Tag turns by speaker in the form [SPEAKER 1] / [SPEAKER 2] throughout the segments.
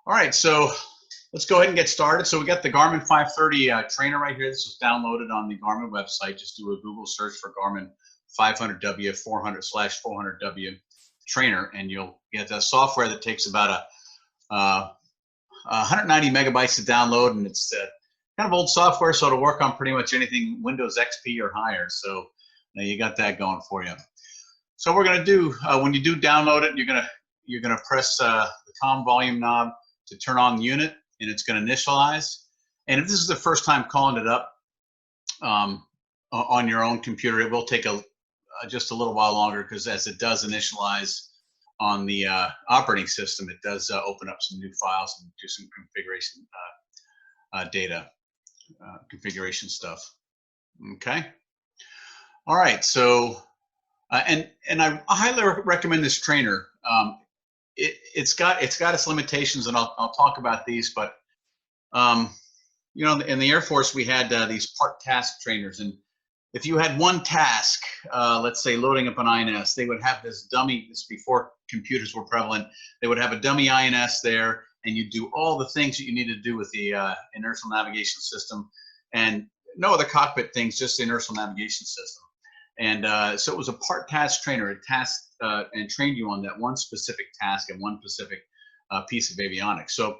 [SPEAKER 1] All right, so let's go ahead and get started. So we got the Garmin 530 trainer right here. This was downloaded on the Garmin website. Just do a Google search for Garmin 500W 400/400W trainer, and you'll get the software that takes about 190 megabytes to download, and it's kind of old software, so it'll work on pretty much anything Windows XP or higher. So you got that going for you. So we're going to do when you do download it, you're gonna press the COM volume knob to turn on the unit, and it's going to initialize. And if this is the first time calling it up on your own computer, it will take just a little while longer, because as it does initialize on the operating system, it does open up some new files and do some configuration configuration stuff. Okay. All right. So and I highly recommend this trainer. It's got its limitations, and I'll talk about these. But you know, in the Air Force, we had these part task trainers, and if you had one task, let's say loading up an INS, they would have this dummy. This before computers were prevalent. They would have a dummy INS there, and you do all the things that you need to do with the inertial navigation system, and no other cockpit things, just the inertial navigation system. And so it was a part task trainer. It tasked and trained you on that one specific task and one specific piece of avionics. So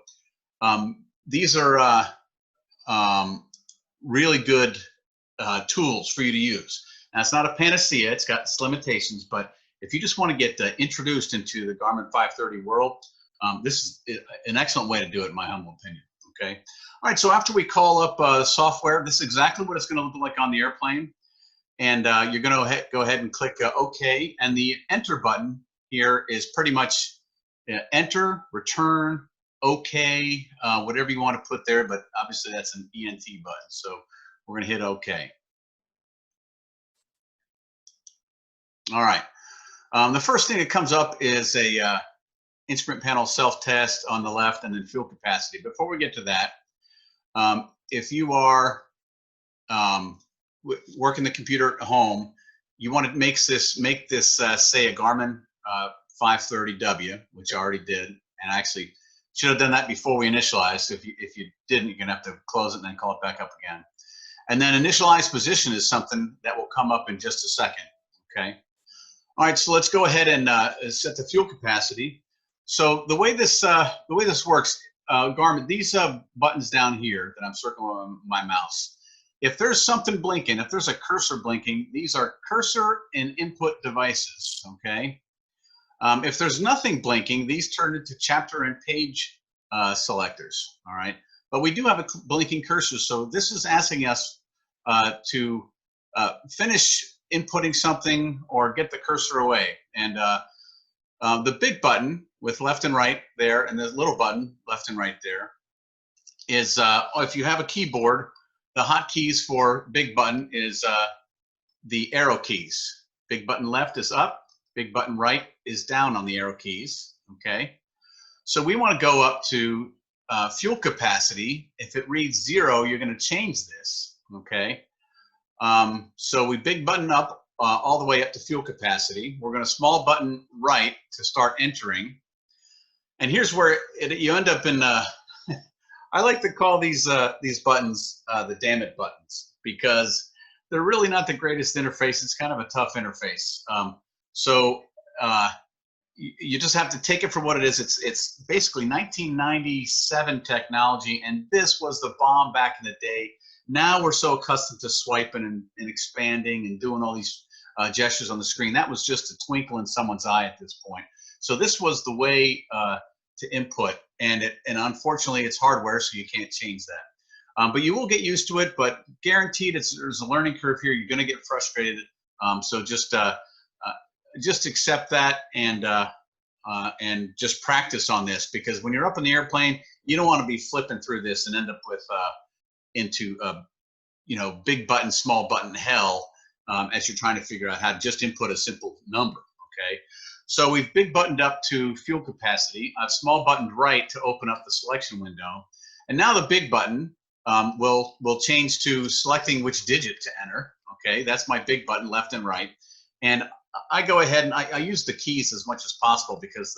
[SPEAKER 1] these are really good tools for you to use. Now, it's not a panacea. It's got its limitations, but if you just want to get introduced into the Garmin 530 world, this is an excellent way to do it, in my humble opinion. Okay. All right. So after we call up the software, this is exactly what it's going to look like on the airplane. And you're going to go ahead and click OK. And the Enter button here is pretty much Enter, Return, OK, whatever you want to put there. But obviously, that's an ENT button. So we're going to hit OK. All right. The first thing that comes up is a instrument panel self-test on the left, and then fuel capacity. Before we get to that, if you are working the computer at home, you want to make this say a Garmin 530W, which I already did, and I actually should have done that before we initialized. If you didn't, you're gonna have to close it and then call it back up again. And then initialize position is something that will come up in just a second. Okay. All right. So let's go ahead and set the fuel capacity. So the way this works, Garmin, these buttons down here that I'm circling on my mouse. If there's something blinking, if there's a cursor blinking, these are cursor and input devices, okay? If there's nothing blinking, these turn into chapter and page selectors, all right? But we do have a blinking cursor, so this is asking us to finish inputting something or get the cursor away. And the big button with left and right there, and the little button left and right there, is if you have a keyboard, the hotkeys for big button is the arrow keys. Big button left is up, big button right is down on the arrow keys, okay? So we want to go up to fuel capacity. If it reads 0, you're going to change this, okay? So we big button up all the way up to fuel capacity. We're going to small button right to start entering. And here's where you end up in I like to call these buttons the damn it buttons, because they're really not the greatest interface. It's kind of a tough interface. So you just have to take it for what it is. It's basically 1997 technology, and this was the bomb back in the day. Now we're so accustomed to swiping and expanding and doing all these gestures on the screen. That was just a twinkle in someone's eye at this point. So this was the way to input, and unfortunately it's hardware, so you can't change that. But you will get used to it, but guaranteed there's a learning curve here. You're going to get frustrated. So just accept that and just practice on this, because when you're up in the airplane, you don't want to be flipping through this and end up with into you know, big button, small button hell as you're trying to figure out how to just input a simple number. Okay. So we've big buttoned up to fuel capacity. I've small buttoned right to open up the selection window. And now the big button will change to selecting which digit to enter. Okay, that's my big button, left and right. And I go ahead and I use the keys as much as possible, because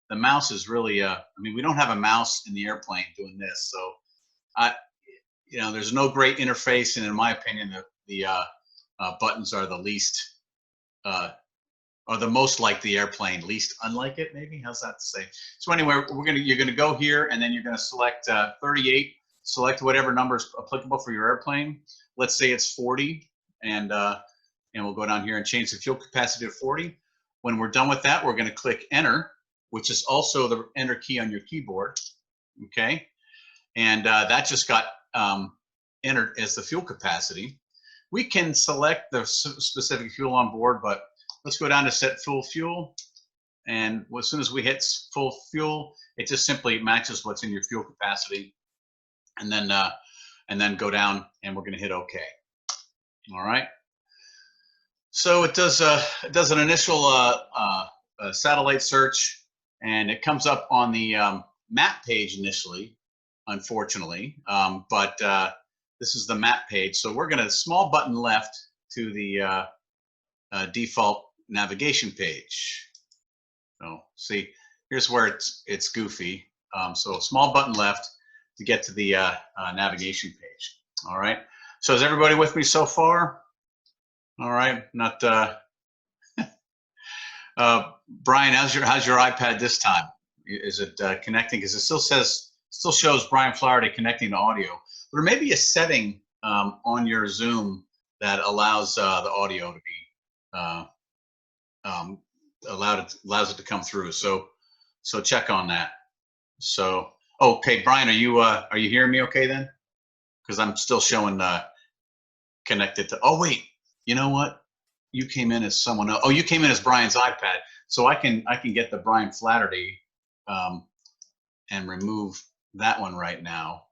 [SPEAKER 1] the mouse is really, I mean, we don't have a mouse in the airplane doing this. So, you know, there's no great interface. And in my opinion, the buttons are the least, or the most like the airplane, least unlike it, maybe. How's that to say? So anyway, you're gonna go here, and then you're gonna select 38. Select whatever number is applicable for your airplane. Let's say it's 40, and we'll go down here and change the fuel capacity to 40. When we're done with that, we're gonna click Enter, which is also the Enter key on your keyboard. Okay, and that just got entered as the fuel capacity. We can select the specific fuel on board, but let's go down to set full fuel, and as soon as we hit full fuel, it just simply matches what's in your fuel capacity, and then go down, and we're going to hit OK. All right. So it does an initial satellite search, and it comes up on the map page initially, unfortunately, but this is the map page. So we're going to small button left to the default navigation page. So see, here's where it's goofy. So small button left to get to the navigation page. All right. So is everybody with me so far? All right. Not Brian, how's your iPad this time? Is it connecting? Because it still shows Brian Flaherty connecting to audio. There may be a setting on your Zoom that allows the audio to be allows it to come through. So check on that. So okay, Brian, are you hearing me okay then? Because I'm still showing connected to. Oh wait, you know what? You came in as someone else. Oh, you came in as Brian's iPad. So I can get the Brian Flaherty and remove that one right now,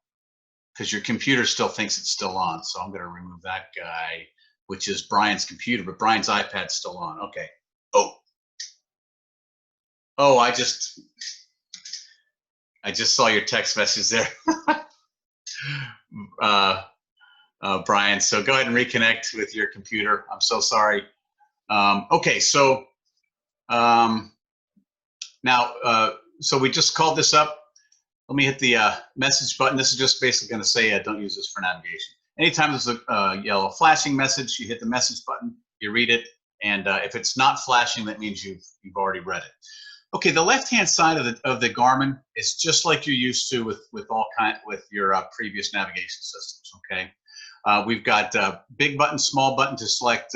[SPEAKER 1] because your computer still thinks it's still on. So I'm going to remove that guy, which is Brian's computer, but Brian's iPad's still on. Okay. Oh, I just saw your text message there, Brian. So go ahead and reconnect with your computer. I'm so sorry. Okay, so now, so we just called this up. Let me hit the message button. This is just basically going to say, don't use this for navigation. Anytime there's a yellow flashing message, you hit the message button, you read it, and if it's not flashing, that means you've already read it. Okay, the left-hand side of the Garmin is just like you're used to with your previous navigation systems. Okay, we've got big button, small button to select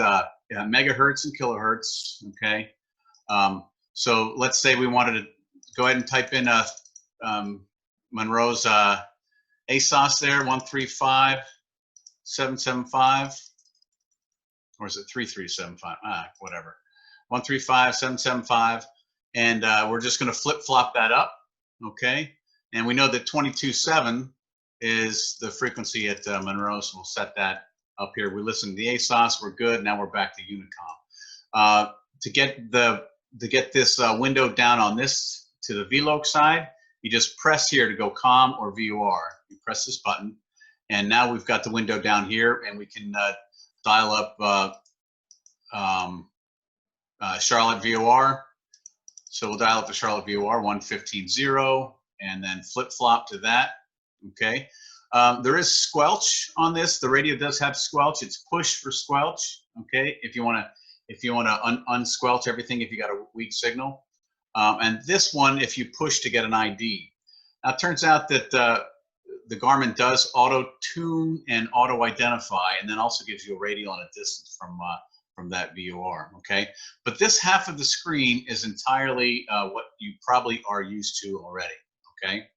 [SPEAKER 1] megahertz and kilohertz. Okay, so let's say we wanted to go ahead and type in Monroe's ASOS there, 135.775, or is it 3375? Whatever, 135.775. And we're just going to flip-flop that up, okay? And we know that 22.7 is the frequency at Monroe, so we'll set that up here. We listen to the ASOS, we're good. Now we're back to Unicom. To get this window down on this to the VLOC side, you just press here to go COM or VOR. You press this button, and now we've got the window down here, and we can dial up Charlotte VOR. So we'll dial up the Charlotte VOR 115.0 and then flip-flop to that. Okay. There is squelch on this. The radio does have squelch. It's push for squelch. Okay. If you want to unsquelch everything, if you got a weak signal. And this one, if you push to get an ID. Now it turns out that the Garmin does auto-tune and auto-identify, and then also gives you a radial and a distance from that VOR, okay? But this half of the screen is entirely what you probably are used to already, okay?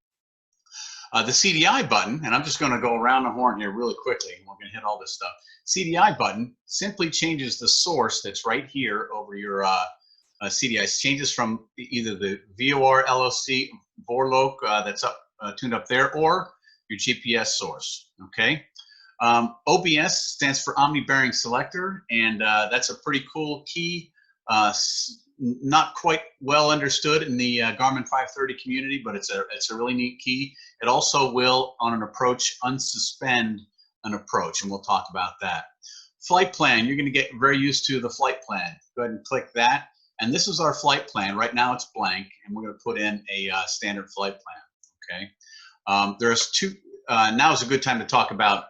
[SPEAKER 1] The CDI button, and I'm just gonna go around the horn here really quickly, and we're gonna hit all this stuff. CDI button simply changes the source that's right here over your CDI. It changes from either the VOR LOC VORLOC that's tuned up there, or your GPS source, okay? OBS stands for Omni Bearing Selector, and that's a pretty cool key. Not quite well understood in the Garmin 530 community, but it's a really neat key. It also will, on an approach, unsuspend an approach, and we'll talk about that. Flight plan, you're going to get very used to the flight plan. Go ahead and click that. And this is our flight plan. Right now it's blank, and we're going to put in a standard flight plan. Okay. There's two. Now is a good time to talk about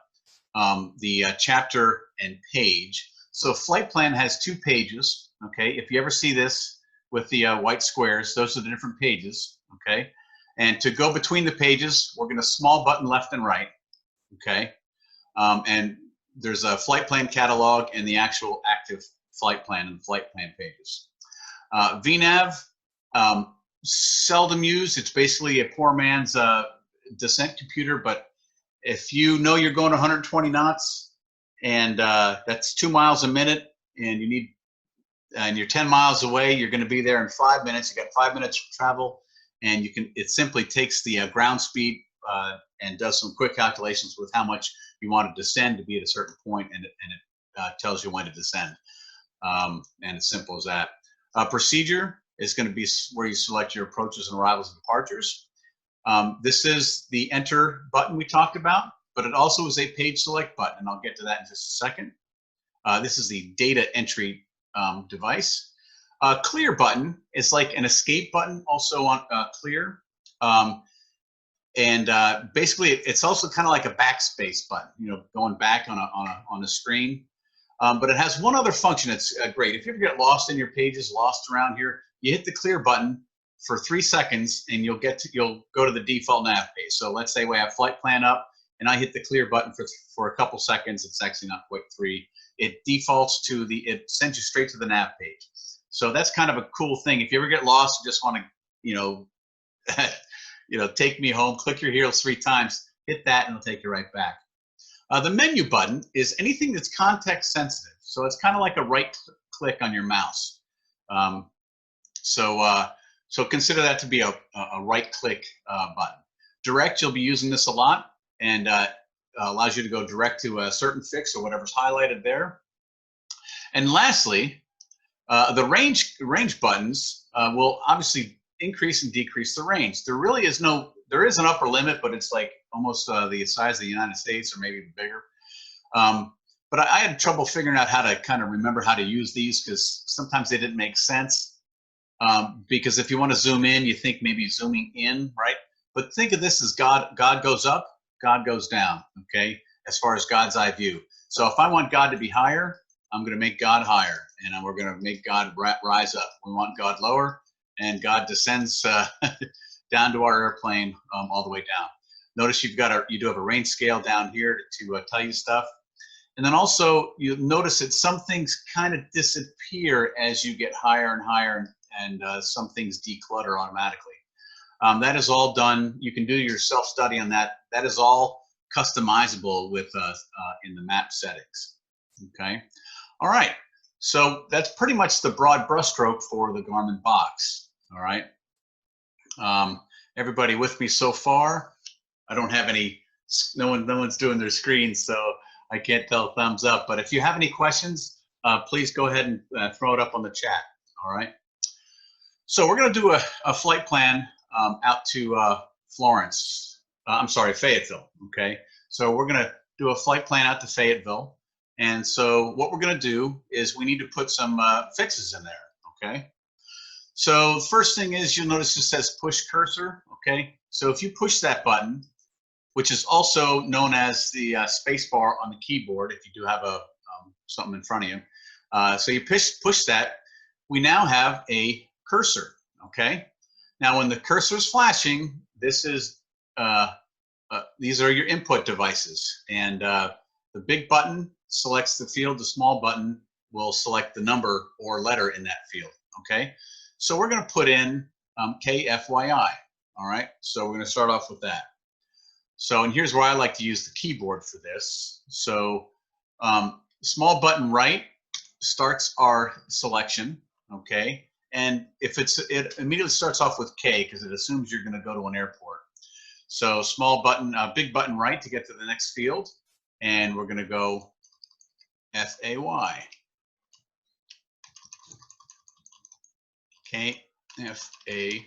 [SPEAKER 1] the chapter and page. So flight plan has 2 pages. Okay. If you ever see this with the white squares, those are the different pages. Okay. And to go between the pages, we're going to small button left and right. Okay. And there's a flight plan catalog and the actual active flight plan and flight plan pages. VNAV, seldom used. It's basically a poor man's descent computer, but if you know you're going 120 knots and that's 2 miles a minute and you need, and you're 10 miles away, you're going to be there in 5 minutes. You got 5 minutes to travel, and you can, it simply takes the ground speed and does some quick calculations with how much you want to descend to be at a certain point, and it tells you when to descend. And it's simple as that. Procedure is going to be where you select your approaches and arrivals and departures. This is the enter button we talked about, but it also is a page select button, and I'll get to that in just a second. This is the data entry device. Clear button is like an escape button, also on clear. Basically, it's also kind of like a backspace button, you know, going back on a screen. But it has one other function that's great. If you ever get lost in your pages, lost around here, you hit the clear button for 3 seconds, and you'll go to the default nav page. So let's say we have flight plan up, and I hit the clear button for a couple seconds. It's actually not quite 3. It defaults to it sends you straight to the nav page. So that's kind of a cool thing. If you ever get lost, you just want to, you know, take me home, click your heels 3 times, hit that, and it'll take you right back. The menu button is anything that's context sensitive. So it's kind of like a right click on your mouse. So consider that to be a right click button. Direct, you'll be using this a lot, and allows you to go direct to a certain fix or whatever's highlighted there. And lastly, the range buttons will obviously increase and decrease the range. There is an upper limit, but it's like almost the size of the United States or maybe even bigger. But I had trouble figuring out how to kind of remember how to use these, because sometimes they didn't make sense. Because if you want to zoom in, you think maybe zooming in, right? But think of this as God goes up, God goes down, okay? As far as God's eye view. So if I want God to be higher, I'm going to make God higher, and we're going to make God rise up. We want God lower, and God descends down to our airplane all the way down. Notice you do have a range scale down here to tell you stuff. And then also you notice that some things kind of disappear as you get higher and higher, and some things declutter automatically. That is all done. You can do your self-study on that. That is all customizable with in the map settings. Okay. All right. So that's pretty much the broad brushstroke for the Garmin box. All right. Everybody with me so far? I don't have any. No one's doing their screens, so I can't tell thumbs up. But if you have any questions, please go ahead and throw it up on the chat. All right. So we're going to do a flight plan out to Florence. I'm sorry, Fayetteville. Okay. So we're going to do a flight plan out to Fayetteville. And so what we're going to do is we need to put some fixes in there. Okay. So the first thing is, you'll notice it says push cursor. Okay. So if you push that button, which is also known as the space bar on the keyboard, if you do have something in front of you. So you push that, we now have a cursor, okay? Now when the cursor is flashing, this is, these are your input devices. And the big button selects the field, the small button will select the number or letter in that field, okay? So we're gonna put in KFYI, all right? So we're gonna start off with that. So, and here's where I like to use the keyboard for this. So small button right starts our selection, okay? And if it immediately starts off with K, because it assumes you're gonna go to an airport. So small button, big button right to get to the next field. And we're gonna go FAY. KFAY.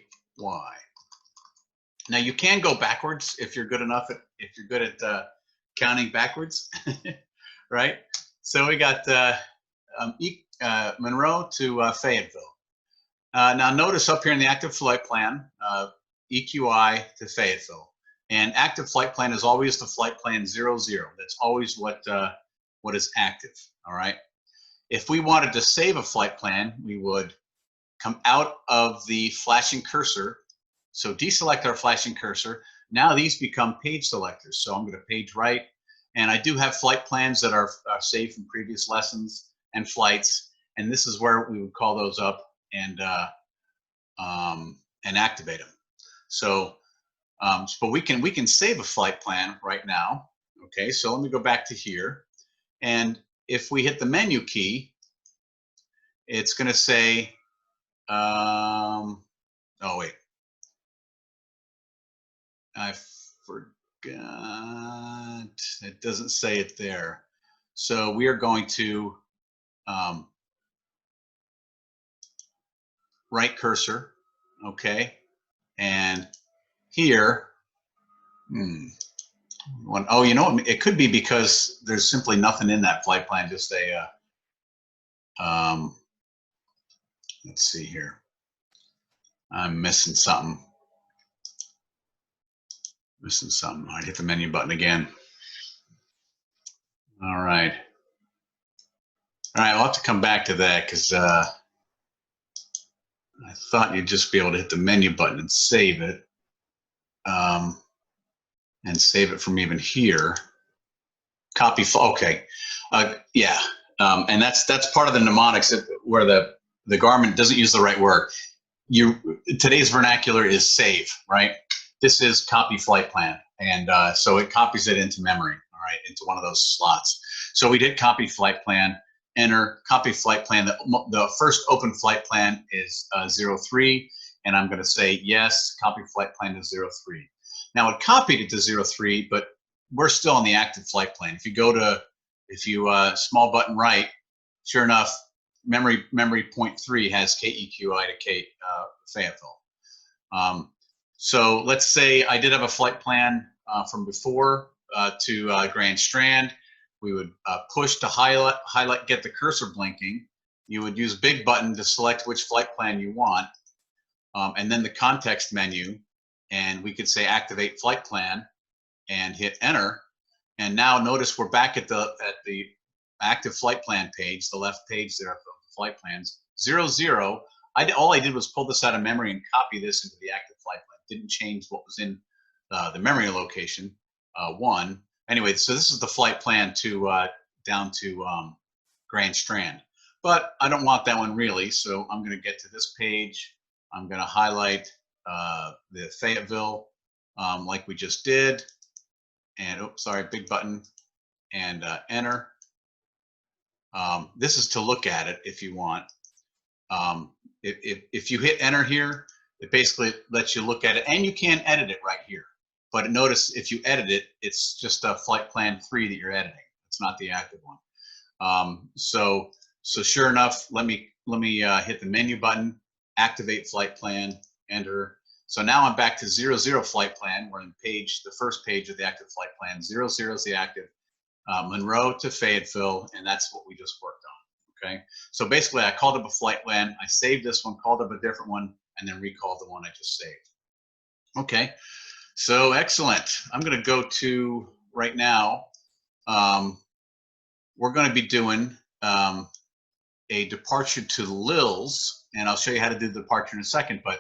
[SPEAKER 1] Now you can go backwards if you're good enough if you're good at counting backwards, right? So we got Monroe to Fayetteville. Now notice up here in the active flight plan, EQI to Fayetteville. And active flight plan is always the flight plan 00. That's always what is active, all right? If we wanted to save a flight plan, we would come out of the flashing cursor. So deselect our flashing cursor. Now these become page selectors. So I'm going to page right. And I do have flight plans that are saved from previous lessons and flights. And this is where we would call those up and activate them. So, but we can save a flight plan right now. Okay, so let me go back to here. And if we hit the menu key, it's going to say, oh wait, I forgot. It doesn't say it there. So we are going to right cursor, okay, and here, oh, you know, it could be because there's simply nothing in that flight plan. Just a, let's see here. I'm missing something. I hit the menu button again. All right. All right, I'll have to come back to that because I thought you'd just be able to hit the menu button and save it. And save it from even here. Copy, okay, yeah, and that's part of the mnemonics where the Garmin doesn't use the right word. Today's vernacular is save, right? This is copy flight plan, and so it copies it into memory, all right, into one of those slots. So we did copy flight plan, enter copy flight plan. The first open flight plan is 03, and I'm going to say yes, copy flight plan to 03. Now it copied it to 03, but we're still on the active flight plan. If you go to, small button right, sure enough, memory point 3 has KEQI to Fayetteville. So let's say I did have a flight plan from before to Grand Strand. We would push to highlight, get the cursor blinking. You would use big button to select which flight plan you want, and then the context menu. And we could say activate flight plan and hit enter. And now notice we're back at the active flight plan page, the left page there of the flight plans, 00. All I did was pull this out of memory and copy this into the active flight plan. Didn't change what was in the memory location, 1. Anyway, so this is the flight plan to down to Grand Strand. But I don't want that one really, so I'm going to get to this page. I'm going to highlight the Fayetteville like we just did, and oops, sorry, big button, and enter. This is to look at it if you want. If you hit enter here, it basically lets you look at it, and you can edit it right here. But notice if you edit it, it's just a flight plan 3 that you're editing. It's not the active one. So sure enough, let me hit the menu button, activate flight plan, enter. So now I'm back to 00 flight plan. We're in the first page of the active flight plan. 00 is the active, Monroe to Fayetteville, and that's what we just worked on. Okay. So basically, I called up a flight plan. I saved this one, called up a different one, and then recalled the one I just saved. Okay. So excellent. I'm going to go to right now. We're going to be doing a departure to Lils, and I'll show you how to do the departure in a second. But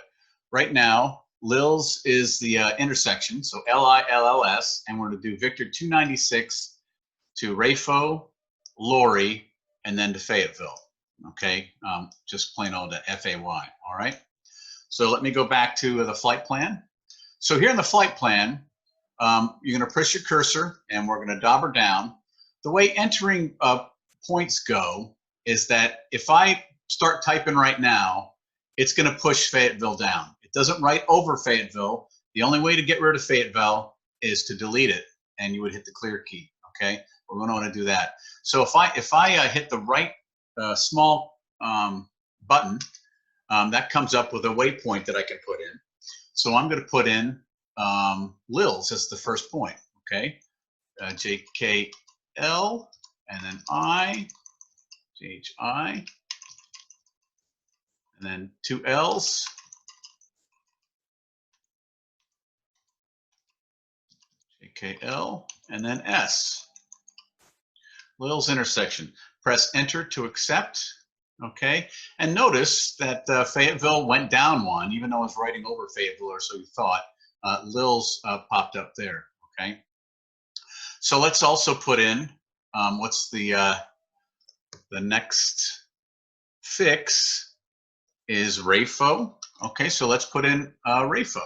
[SPEAKER 1] right now, Lils is the intersection, so LILLS, and we're going to do Victor 296 to Rafo, Lori, and then to Fayetteville. Okay, just plain old FAY. All right. So let me go back to the flight plan. So here in the flight plan, you're going to press your cursor, and we're going to dauber down. The way entering points go is that if I start typing right now, it's going to push Fayetteville down. It doesn't write over Fayetteville. The only way to get rid of Fayetteville is to delete it, and you would hit the clear key. Okay, we're going to want to do that. So if I hit the right small button, that comes up with a waypoint that I can put in. So I'm going to put in Lils as the first point. Okay, JKL, and then I, JHI, and then 2 L's. JKL, and then S. Lil's intersection. Press enter to accept. Okay, and notice that Fayetteville went down one, even though I was writing over Fayetteville, or so you thought. Lil's popped up there. Okay, so let's also put in what's the next fix is RAFO. Okay, so let's put in RAFO,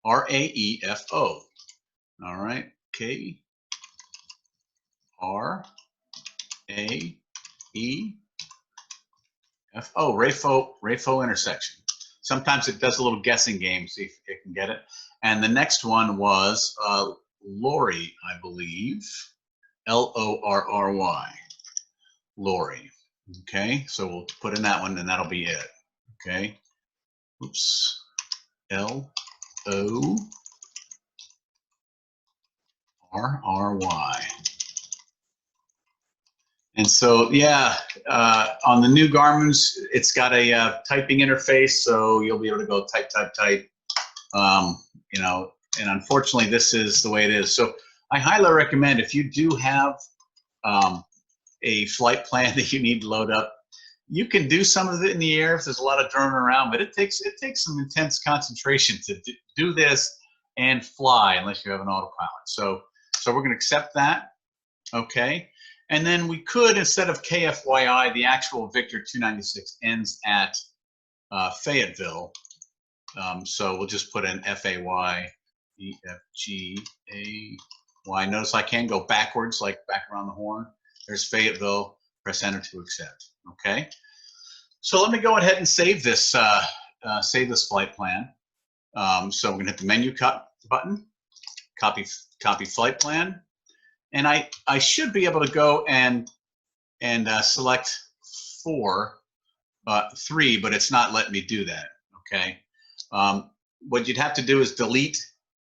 [SPEAKER 1] RAEFO. All right, KRAEFO, RAFO intersection. Sometimes it does a little guessing game, see if it can get it. And the next one was Lorry, I believe, Lorry, Lorry. Okay, so we'll put in that one, and that'll be it. Okay, oops, LORRY. And so, yeah, on the new Garmin's, it's got a typing interface, so you'll be able to go type, type, type. You know, and unfortunately, this is the way it is. So I highly recommend, if you do have a flight plan that you need to load up, you can do some of it in the air if there's a lot of droning around, but it takes some intense concentration to do this and fly unless you have an autopilot. So we're going to accept that. Okay. And then we could, instead of KFYI, the actual Victor 296 ends at Fayetteville. So we'll just put in FAY, EFGAY. Notice I can go backwards, like back around the horn. There's Fayetteville. Press enter to accept. Okay. So let me go ahead and save this flight plan. So we're going to hit the menu button, copy flight plan, and I should be able to go and select 3, but it's not letting me do that. Okay. What you'd have to do is delete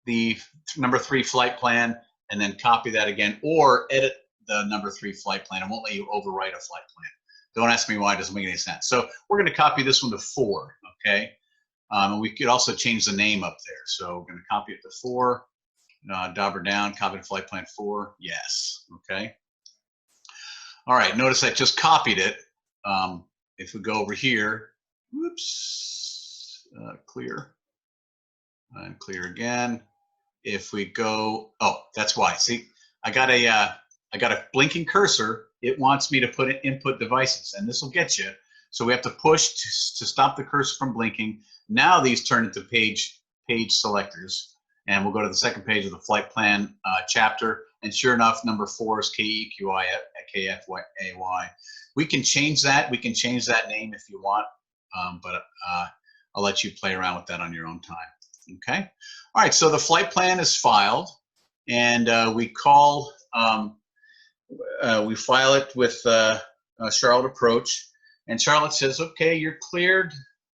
[SPEAKER 1] the number 3 flight plan and then copy that again, or edit the number 3 flight plan. It won't let you overwrite a flight plan. Don't ask me why, it doesn't make any sense. So we're going to copy this one to 4, okay? And we could also change the name up there. So we're going to copy it to 4, dauber down, copy to flight plan 4, yes, okay? All right, notice I just copied it. If we go over here, whoops, clear, and clear again. If we go, oh, that's why, see, I got a blinking cursor. It wants me to put in input devices, and this will get you. So we have to push to stop the cursor from blinking. Now these turn into page selectors, and we'll go to the second page of the flight plan chapter. And sure enough, number 4 is KEQY at KFAY. We can change that. We can change that name if you want, but I'll let you play around with that on your own time. Okay. All right. So the flight plan is filed, and we call. We file it with Charlotte Approach, and Charlotte says, okay, you're cleared.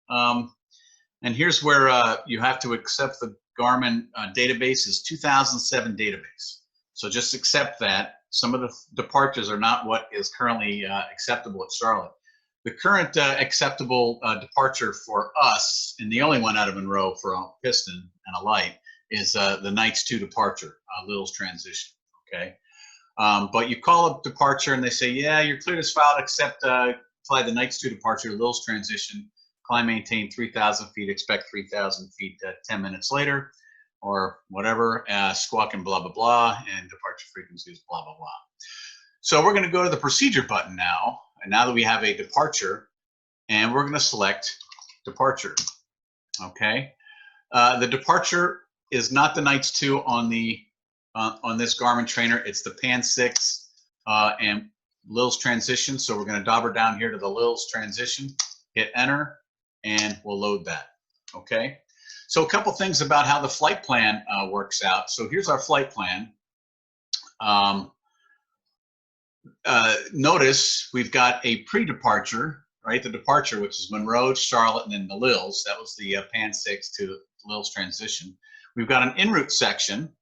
[SPEAKER 1] And here's where you have to accept the Garmin database is 2007 database. So just accept that. Some of the departures are not what is currently acceptable at Charlotte. The current acceptable departure for us, and the only one out of Monroe for a piston and a light, is the Knights 2 departure, Lil's transition, okay? But you call up departure and they say, yeah, you're cleared as filed, except fly the Knights 2 departure, Lil's transition, climb, maintain 3,000 feet, expect 3,000 feet 10 minutes later, or whatever, squawk and blah, blah, blah, and departure frequencies, blah, blah, blah. So we're going to go to the procedure button now, and now that we have a departure, and we're going to select departure, okay? The departure is not the Knights 2 on this Garmin trainer. It's the Pan 6 and Lil's transition. So we're going to dauber down here to the Lil's transition, hit enter, and we'll load that. Okay. So a couple things about how the flight plan works out. So here's our flight plan. Notice we've got a pre-departure, right? The departure, which is Monroe, Charlotte, and then the Lil's. That was the Pan 6 to Lil's transition. We've got an en route section.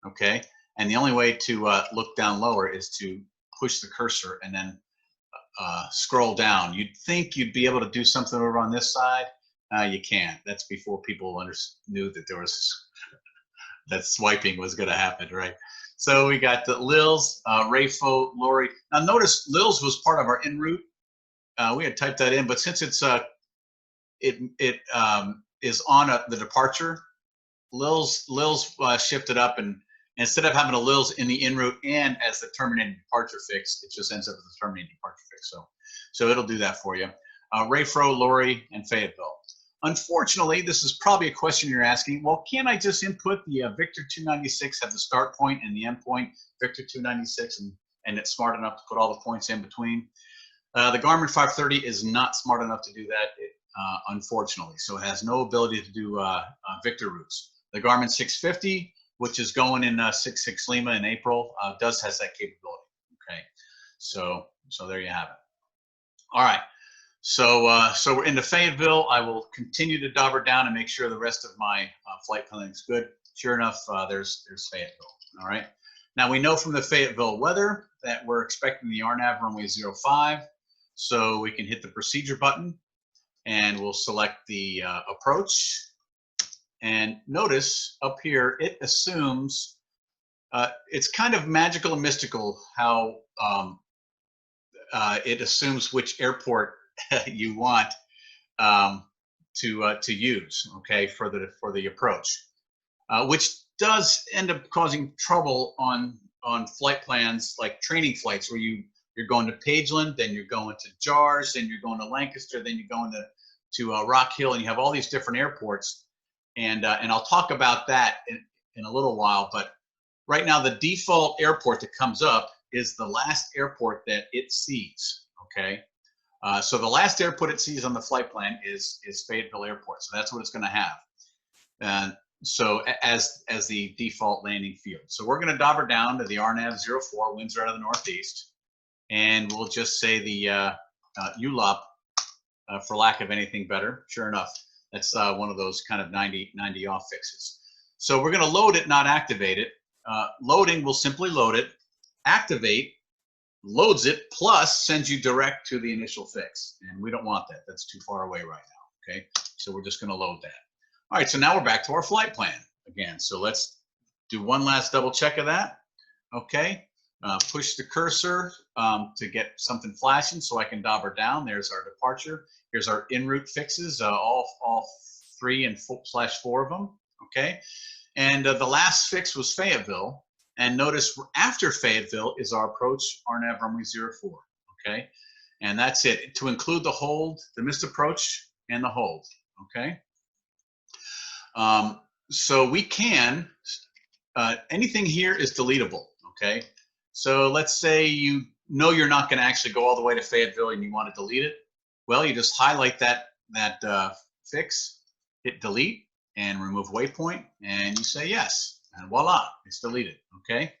[SPEAKER 1] Okay, and the only way to look down lower is to push the cursor and then scroll down. You'd think you'd be able to do something over on this side. You can't. That's before people knew that there was that swiping was going to happen, right? So we got the Lils, Rayfo, Lori. Now notice Lils was part of our en route. We had typed that in, but since it's it is on the departure, Lils shifted up, and instead of having a Lils in the en route and as the terminating departure fix, it just ends up with the terminating departure fix. So it'll do that for you. Rayfro, Lori, and Fayetteville. Unfortunately, this is probably a question you're asking. Well, can't I just input the Victor 296 at the start point and the end point, Victor 296, and it's smart enough to put all the points in between? The Garmin 530 is not smart enough to do that, unfortunately. So it has no ability to do Victor routes. The Garmin 650, which is going in 66 Lima in April, has that capability. Okay, so there you have it. All right. So we're into Fayetteville. I will continue to dauber down and make sure the rest of my flight planning is good. Sure enough, there's Fayetteville. All right. Now we know from the Fayetteville weather that we're expecting the RNAV runway 05. So we can hit the procedure button and we'll select the approach. And notice up here, it assumes, it's kind of magical and mystical how it assumes which airport you want to use, okay, for the approach, which does end up causing trouble on flight plans like training flights where you're going to Pageland, then you're going to Jars, then you're going to Lancaster, then you're going to Rock Hill, and you have all these different airports, and I'll talk about that in a little while. But right now, the default airport that comes up is the last airport that it sees. Okay. So the last airport it sees on the flight plan is Fayetteville Airport. So that's what it's going to have. And so as the default landing field. So we're going to dauber down to the RNAV 04, winds are out of the northeast. And we'll just say the ULOP, for lack of anything better. Sure enough, that's one of those kind of 90 off fixes. So we're going to load it, not activate it. Loading will simply load it. Activate loads it, plus sends you direct to the initial fix. And we don't want that. That's too far away right now, okay? So we're just gonna load that. All right, so now we're back to our flight plan again. So let's do one last double check of that, okay? Push the cursor to get something flashing so I can dauber down. There's our departure. Here's our en route fixes, all 3 and /4 of them, okay? And the last fix was Fayetteville. And notice after Fayetteville is our approach RNAV runway 04, okay? And that's it, to include the hold, the missed approach, and the hold, okay? So we can, anything here is deletable, okay? So let's say you know you're not gonna actually go all the way to Fayetteville and you wanna delete it. Well, you just highlight that fix, hit delete, and remove waypoint, and you say yes. And voila, it's deleted, okay?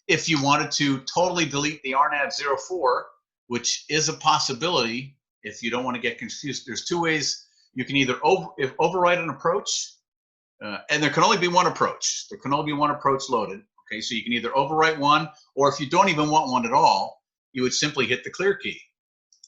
[SPEAKER 1] If you wanted to totally delete the RNAV 04, which is a possibility if you don't want to get confused, there's 2 ways. You can either override an approach, and there can only be one approach. There can only be one approach loaded, okay? So you can either overwrite one, or if you don't even want one at all, you would simply hit the clear key.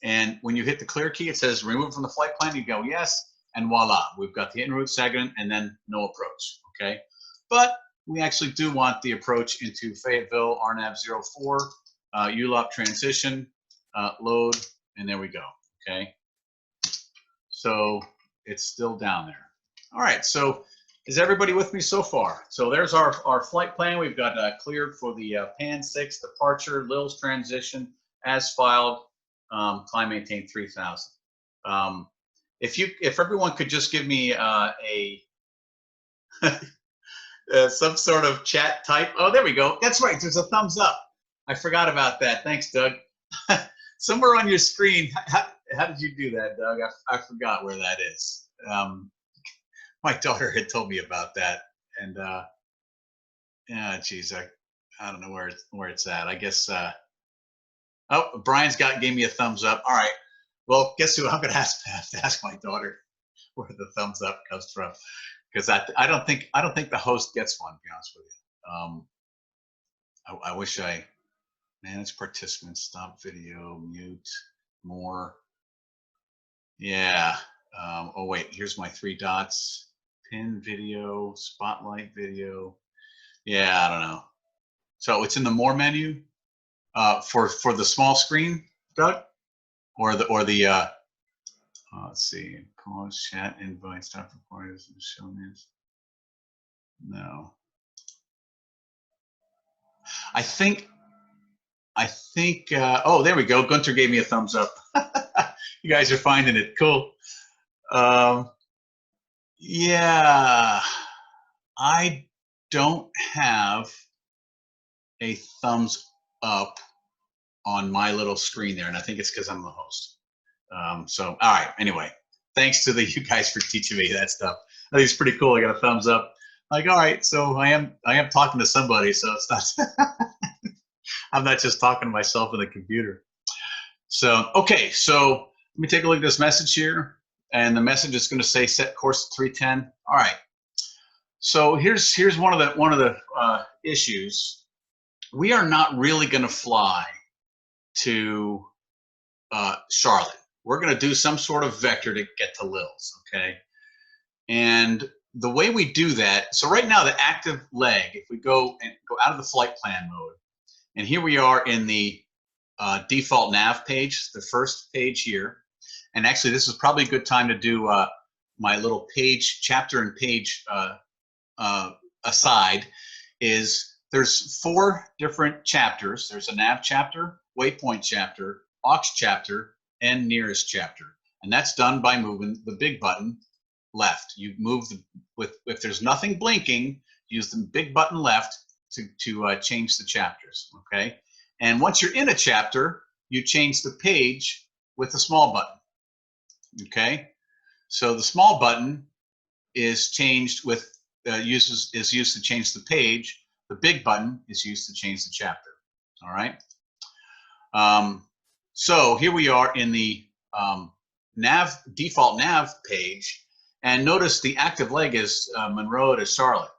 [SPEAKER 1] And when you hit the clear key, it says remove from the flight plan, you go yes, and voila, we've got the en route segment and then no approach, okay? But we actually do want the approach into Fayetteville, RNAV 04, ULOP transition, load, and there we go, okay? So it's still down there. All right, so is everybody with me so far? So there's our flight plan. We've got cleared for the PAN 6 departure, Lils transition, as filed, climb maintain 3000. If everyone could just give me some sort of chat type. Oh, there we go. That's right. There's a thumbs up. I forgot about that. Thanks, Doug. Somewhere on your screen. How did you do that, Doug? I forgot where that is. My daughter had told me about that, and yeah, geez, I don't know where it's at. I guess. Oh, Brian's gave me a thumbs up. All right. Well, guess who I'm gonna have to ask my daughter where the thumbs up comes from. Because I don't think the host gets one, to be honest with you. I wish manage participants, stop video, mute. more. Yeah. Oh wait, here's my 3 dots. Pin video, spotlight video. Yeah, I don't know. So it's in the more menu for the small screen, Doug, or the let's see, cause chat invite stop recording show news. No, I think. Oh, there we go. Gunter gave me a thumbs up. You guys are finding it cool. Yeah, I don't have a thumbs up on my little screen there, and I think it's because I'm the host. So, all right. Anyway, thanks to you guys for teaching me that stuff. I think it's pretty cool. I got a thumbs up. Like, all right, so I am talking to somebody, so it's not. I'm not just talking to myself in the computer. So, okay, so let me take a look at this message here, and the message is going to say set course to 310. All right. So here's one of the issues. We are not really going to fly to Charlotte. We're going to do some sort of vector to get to Lils, okay? And the way we do that, so right now the active leg, if we go out of the flight plan mode, and here we are in the default nav page, the first page here. And actually, this is probably a good time to do my little page, chapter and page aside, is there's 4 different chapters. There's a nav chapter, waypoint chapter, aux chapter, and nearest chapter. And that's done by moving the big button left. You move if there's nothing blinking, use the big button left to change the chapters, okay? And once you're in a chapter, you change the page with the small button, okay? So the small button is changed with is used to change the page. The big button is used to change the chapter. All right. So here we are in the default nav page, and notice the active leg is Monroe to Charlotte.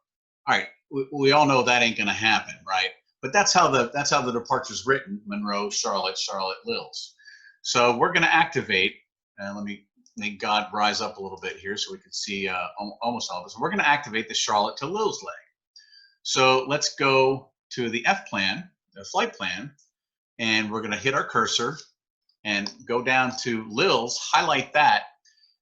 [SPEAKER 1] All right. We all know that ain't going to happen, right? But that's how the departure is written: Monroe, Charlotte, Charlotte, Lils. So we're going to activate, and let me make God rise up a little bit here so we can see almost all of this. We're going to activate the Charlotte to Lils leg. So let's go to the F plan, the flight plan, and we're going to hit our cursor and go down to Lils, highlight that,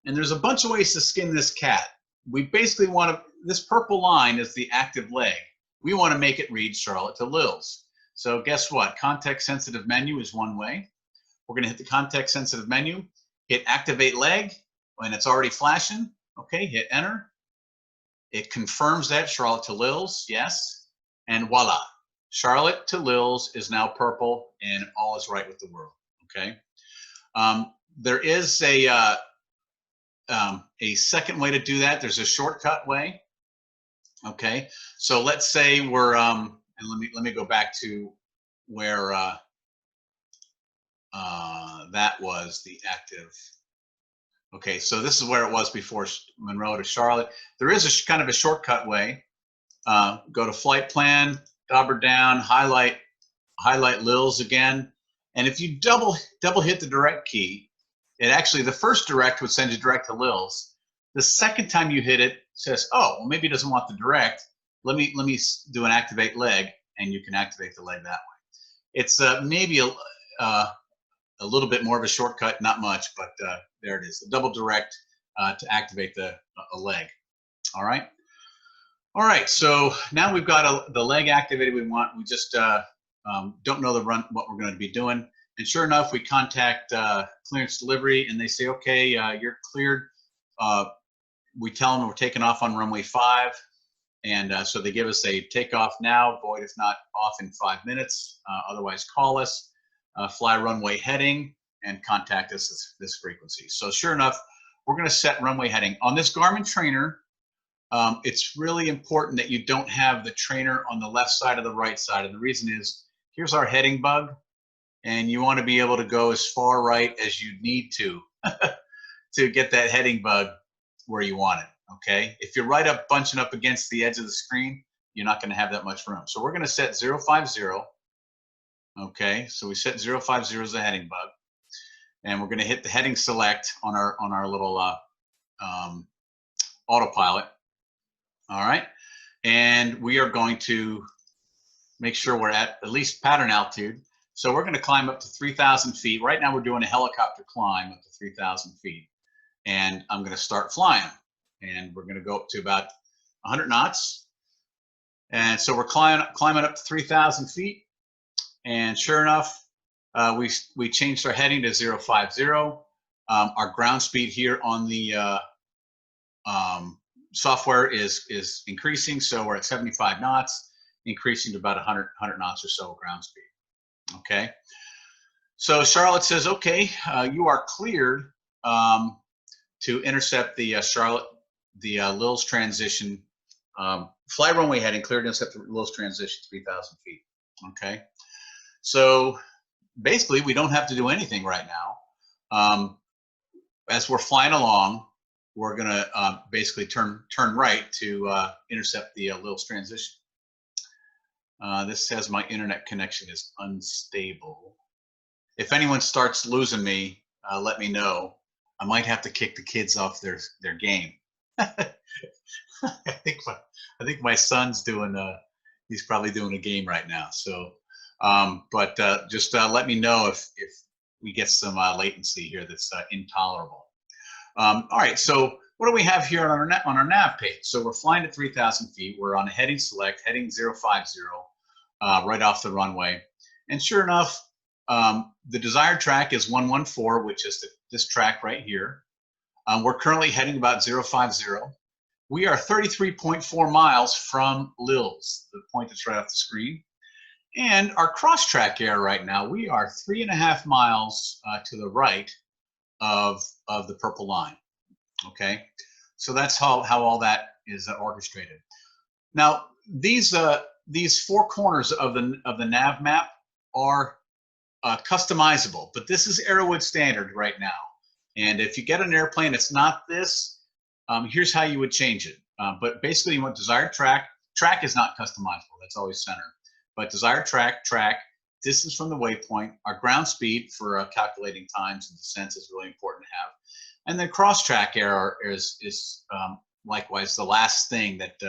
[SPEAKER 1] and there's a bunch of ways to skin this cat. We basically want to, this purple line is the active leg. We want to make it read Charlotte to Lils. So guess what? Context sensitive menu is one way. We're going to hit the context sensitive menu, hit activate leg when it's already flashing. Okay, hit enter. It confirms that Charlotte to Lils, yes. And voila, Charlotte to Lils is now purple and all is right with the world, okay? There is a second way to do that. There's a shortcut way, okay? So let's say we're, and let me go back to where that was the active. Okay, so this is where it was before Monroe to Charlotte. There is a kind of a shortcut way. Go to flight plan, dauber down, highlight Lils again, and if you double hit the direct key, it actually, the first direct would send you direct to Lils. The second time you hit it, says, oh, well, maybe it doesn't want the direct. Let me do an activate leg, and you can activate the leg that way. It's maybe a little bit more of a shortcut, not much, but there it is, the double direct to activate a leg. All right. All right, so now we've got the leg activated we want. We just don't know what we're going to be doing. And sure enough, we contact clearance delivery, and they say, okay, you're cleared. We tell them we're taking off on runway 5. And so they give us a takeoff now, void if not off in 5 minutes. Otherwise, call us. Fly runway heading and contact us at this frequency. So sure enough, we're going to set runway heading. On this Garmin trainer, it's really important that you don't have the trainer on the left side or the right side. And the reason is, here's our heading bug, and you want to be able to go as far right as you need to get that heading bug where you want it, okay? If you're right up, bunching up against the edge of the screen, you're not going to have that much room. So we're going to set 050. Okay, so we set 050 as a heading bug. and we're going to hit the heading select on our little autopilot. All right, and we are going to make sure we're at least pattern altitude. So we're going to climb up to 3,000 feet. Right now we're doing a helicopter climb up to 3,000 feet. And I'm going to start flying. And we're going to go up to about 100 knots. And so we're climbing up to 3,000 feet. And sure enough, we changed our heading to 050. Our ground speed here on the software is increasing. So we're at 75 knots, increasing to about 100 knots or so ground speed. Okay, so Charlotte says, okay, you are cleared to intercept the Lils transition, fly runway heading, cleared to intercept the Lils transition 3,000 feet. Okay, so basically we don't have to do anything right now. As we're flying along, we're gonna basically turn right to intercept the Lils transition. This says my internet connection is unstable. If anyone starts losing me, let me know. I might have to kick the kids off their game. I think my son's doing he's probably doing a game right now. So, but just let me know if we get some latency here that's intolerable. All right. So what do we have here on our nav page? So we're flying at 3,000 feet. We're on a heading select, heading 050. Right off the runway, and sure enough, the desired track is 114, which is this track right here. We're currently heading about 050. We are 33.4 miles from Lils, the point that's right off the screen, and our cross track error right now, we are 3.5 miles to the right of the purple line. Okay, so that's how all that is orchestrated. Now these four corners of the nav map are customizable, but this is Aerowood standard right now. And if you get an airplane, it's not this. Here's how you would change it. But basically, you want desired track. Track is not customizable. That's always center. But desired track, distance from the waypoint, our ground speed for calculating times and descents is really important to have. And then cross track error is likewise the last thing that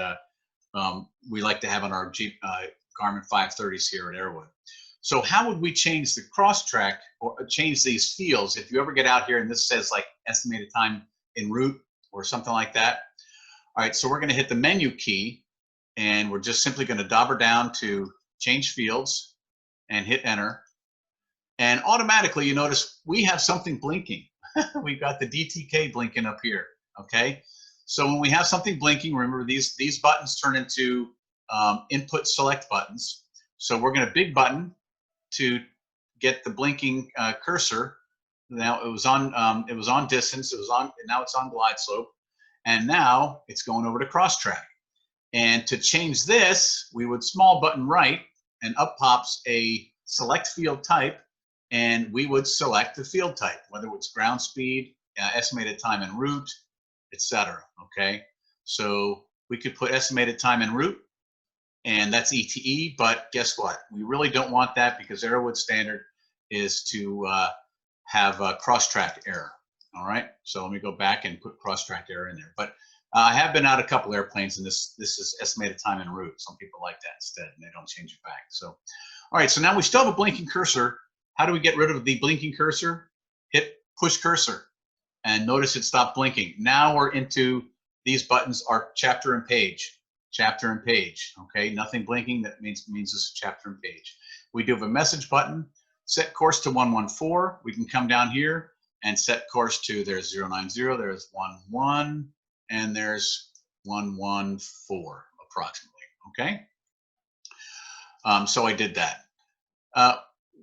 [SPEAKER 1] we like to have on our Garmin 530s here at Airwood. So how would we change the cross track or change these fields if you ever get out here and this says like estimated time en route or something like that? All right, so we're going to hit the menu key and we're just simply going to dauber down to change fields and hit enter. And automatically you notice we have something blinking. We've got the DTK blinking up here, okay? So when we have something blinking, remember these buttons turn into input select buttons. So we're going to big button to get the blinking cursor. Now it was on distance. Now it's on glide slope, and now it's going over to cross track. And to change this, we would small button right, and up pops a select field type, and we would select the field type, whether it's ground speed, estimated time en route, etc. Okay, so we could put estimated time en route, and that's ETE. But guess what? We really don't want that because Aerowood standard is to have a cross-track error. All right, so let me go back and put cross-track error in there. But I have been out a couple airplanes, and this is estimated time en route. Some people like that instead, and they don't change it back. So, all right, so now we still have a blinking cursor. How do we get rid of the blinking cursor? Hit push cursor. And notice it stopped blinking. Now we're into these buttons are chapter and page, okay? Nothing blinking, that means this is chapter and page. We do have a message button, set course to 114. We can come down here and set course to, there's 090, there's 11, and there's 114 approximately, okay? So I did that.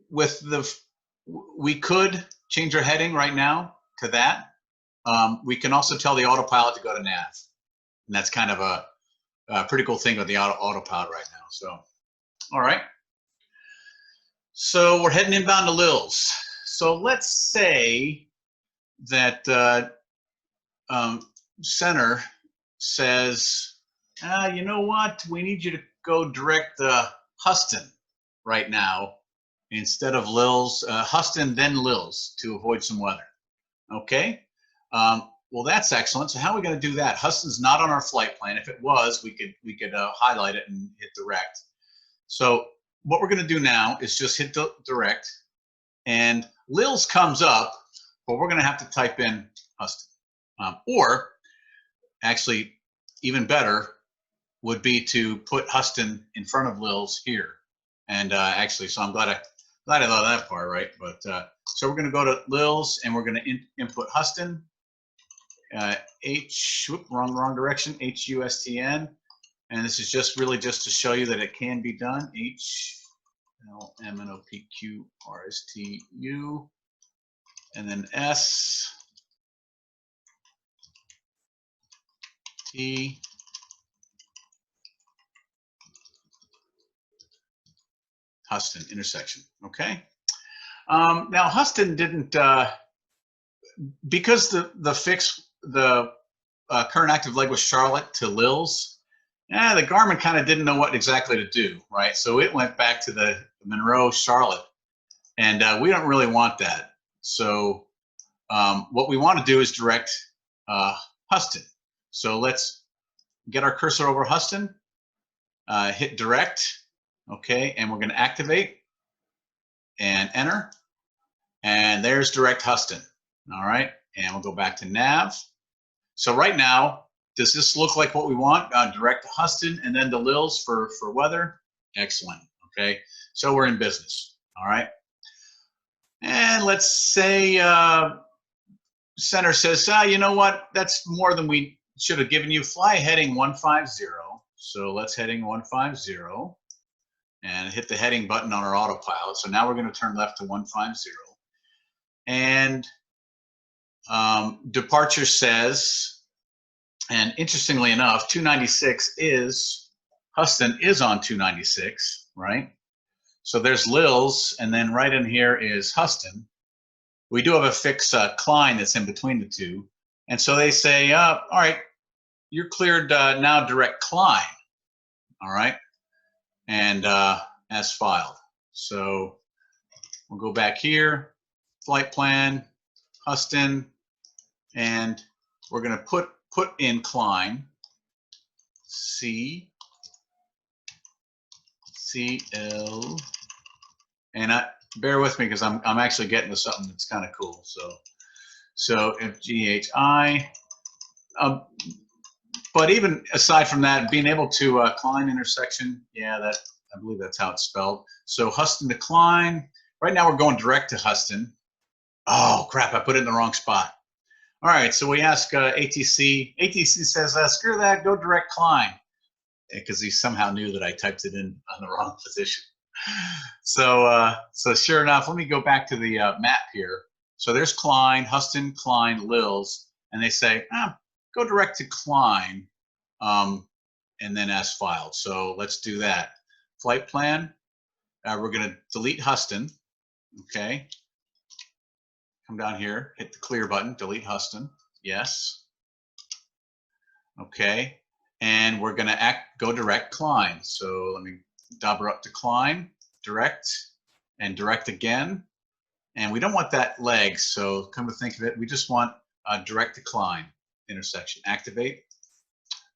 [SPEAKER 1] We could change our heading right now to that. We can also tell the autopilot to go to nav, and that's kind of a pretty cool thing with the autopilot right now. So, all right. So we're heading inbound to Lils. So let's say that center says, you know what? We need you to go direct Huston right now instead of Lils, Huston, then Lils to avoid some weather. Okay. Well, that's excellent. So how are we going to do that? Huston's not on our flight plan. If it was, we could highlight it and hit direct. So what we're going to do now is just hit direct, and Lils comes up, but we're going to have to type in Huston. Or actually, even better would be to put Huston in front of Lils here. And actually, so I'm glad I thought of that part, right? But so we're going to go to Lils, and we're going to input Huston. Wrong direction. HUSTN, and this is just really just to show you that it can be done. HLMNOPQRSTU, and then S T Huston intersection. Okay. Now Huston didn't because the current active leg was Charlotte to Lils. The Garmin kind of didn't know what exactly to do, right? So it went back to the Monroe Charlotte, and we don't really want that. So what we want to do is direct Huston. So let's get our cursor over Huston, hit direct, okay, and we're going to activate and enter, and there's direct Huston. All right, and we'll go back to nav. So right now, does this look like what we want? Direct to Huston and then the Lils for weather. Excellent. Okay, so we're in business. All right, and let's say center says, you know what? That's more than we should have given you. Fly heading 150. So let's heading 150 and hit the heading button on our autopilot. So now we're going to turn left to 150. And departure says, and interestingly enough, 296 is, Huston is on 296, right? So there's Lils, and then right in here is Huston. We do have a fixed Klein that's in between the two. And so they say, all right, you're cleared now direct Klein, all right? And as filed. So we'll go back here, flight plan, Huston, and we're going to put in Klein, C, CL, and bear with me because I'm actually getting to something that's kind of cool. So FGHI, but even aside from that, being able to Klein intersection, yeah, I believe that's how it's spelled. So Huston to Klein. Right now we're going direct to Huston. Oh crap! I put it in the wrong spot. All right, so we ask ATC. ATC says, screw that, go direct Klein, because he somehow knew that I typed it in on the wrong position. So sure enough, let me go back to the map here. So there's Klein, Huston, Klein, Lils, and they say, go direct to Klein, and then as filed. So let's do that. Flight plan, we're going to delete Huston, okay? Come down here, hit the clear button, delete Huston, yes. Okay, and we're going to go direct Klein. So let me double up to Klein, direct, and direct again. And we don't want that leg, so come to think of it, we just want direct to Klein intersection. Activate,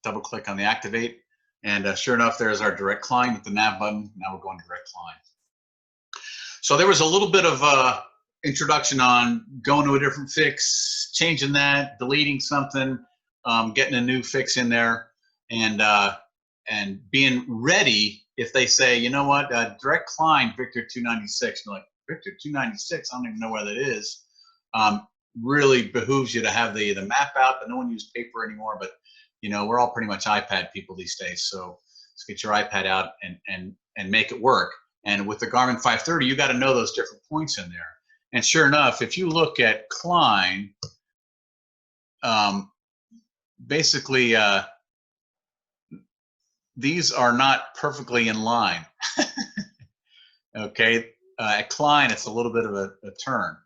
[SPEAKER 1] double click on the activate, and sure enough, there's our direct Klein with the nav button. Now we're going direct Klein. So there was a little bit of introduction on going to a different fix, changing that, deleting something, getting a new fix in there, and being ready if they say, you know what, direct Klein, Victor 296. You're like, Victor 296, I don't even know where that is. Really behooves you to have the map out, but no one uses paper anymore. But you know, we're all pretty much iPad people these days. So let's get your iPad out and make it work. And with the Garmin 530, you got to know those different points in there. And sure enough, if you look at Klein, basically these are not perfectly in line. Okay, at Klein, it's a little bit of a turn.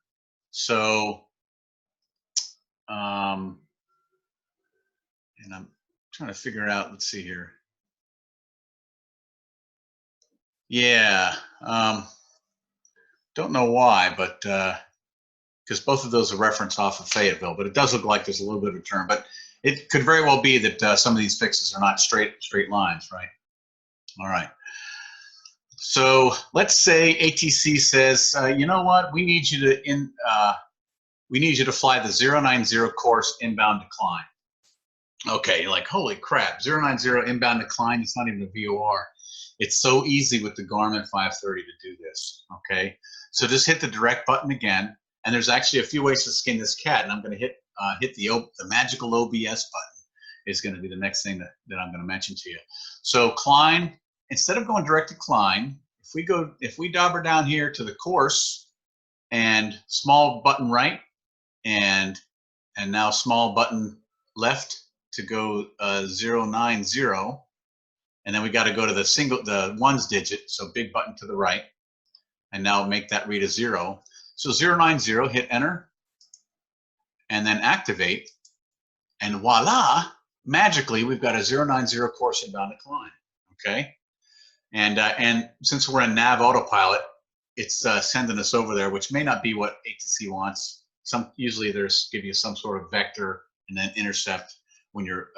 [SPEAKER 1] So, and I'm trying to figure it out. Let's see here. Yeah. Don't know why, but because both of those are referenced off of Fayetteville, but it does look like there's a little bit of a turn. But it could very well be that some of these fixes are not straight lines, right? All right. So let's say ATC says, you know what, we need you to fly the 090 course inbound decline. Okay, you're like, holy crap, 090 inbound decline, it's not even a VOR. It's so easy with the Garmin 530 to do this, okay? So just hit the direct button again, and there's actually a few ways to skin this cat, and I'm gonna hit the magical OBS button is gonna be the next thing that I'm gonna mention to you. So Klein, instead of going direct to Klein, if we dauber down here to the course and small button right, and now small button left to go 090, and then we got to go to the ones digit, so big button to the right, and now make that read a 0. So 090, hit enter, and then activate, and voila, magically we've got a 090 course inbound decline. Okay, and since we're in nav autopilot, it's sending us over there, which may not be what ATC wants. Usually there's give you some sort of vector and then intercept when you're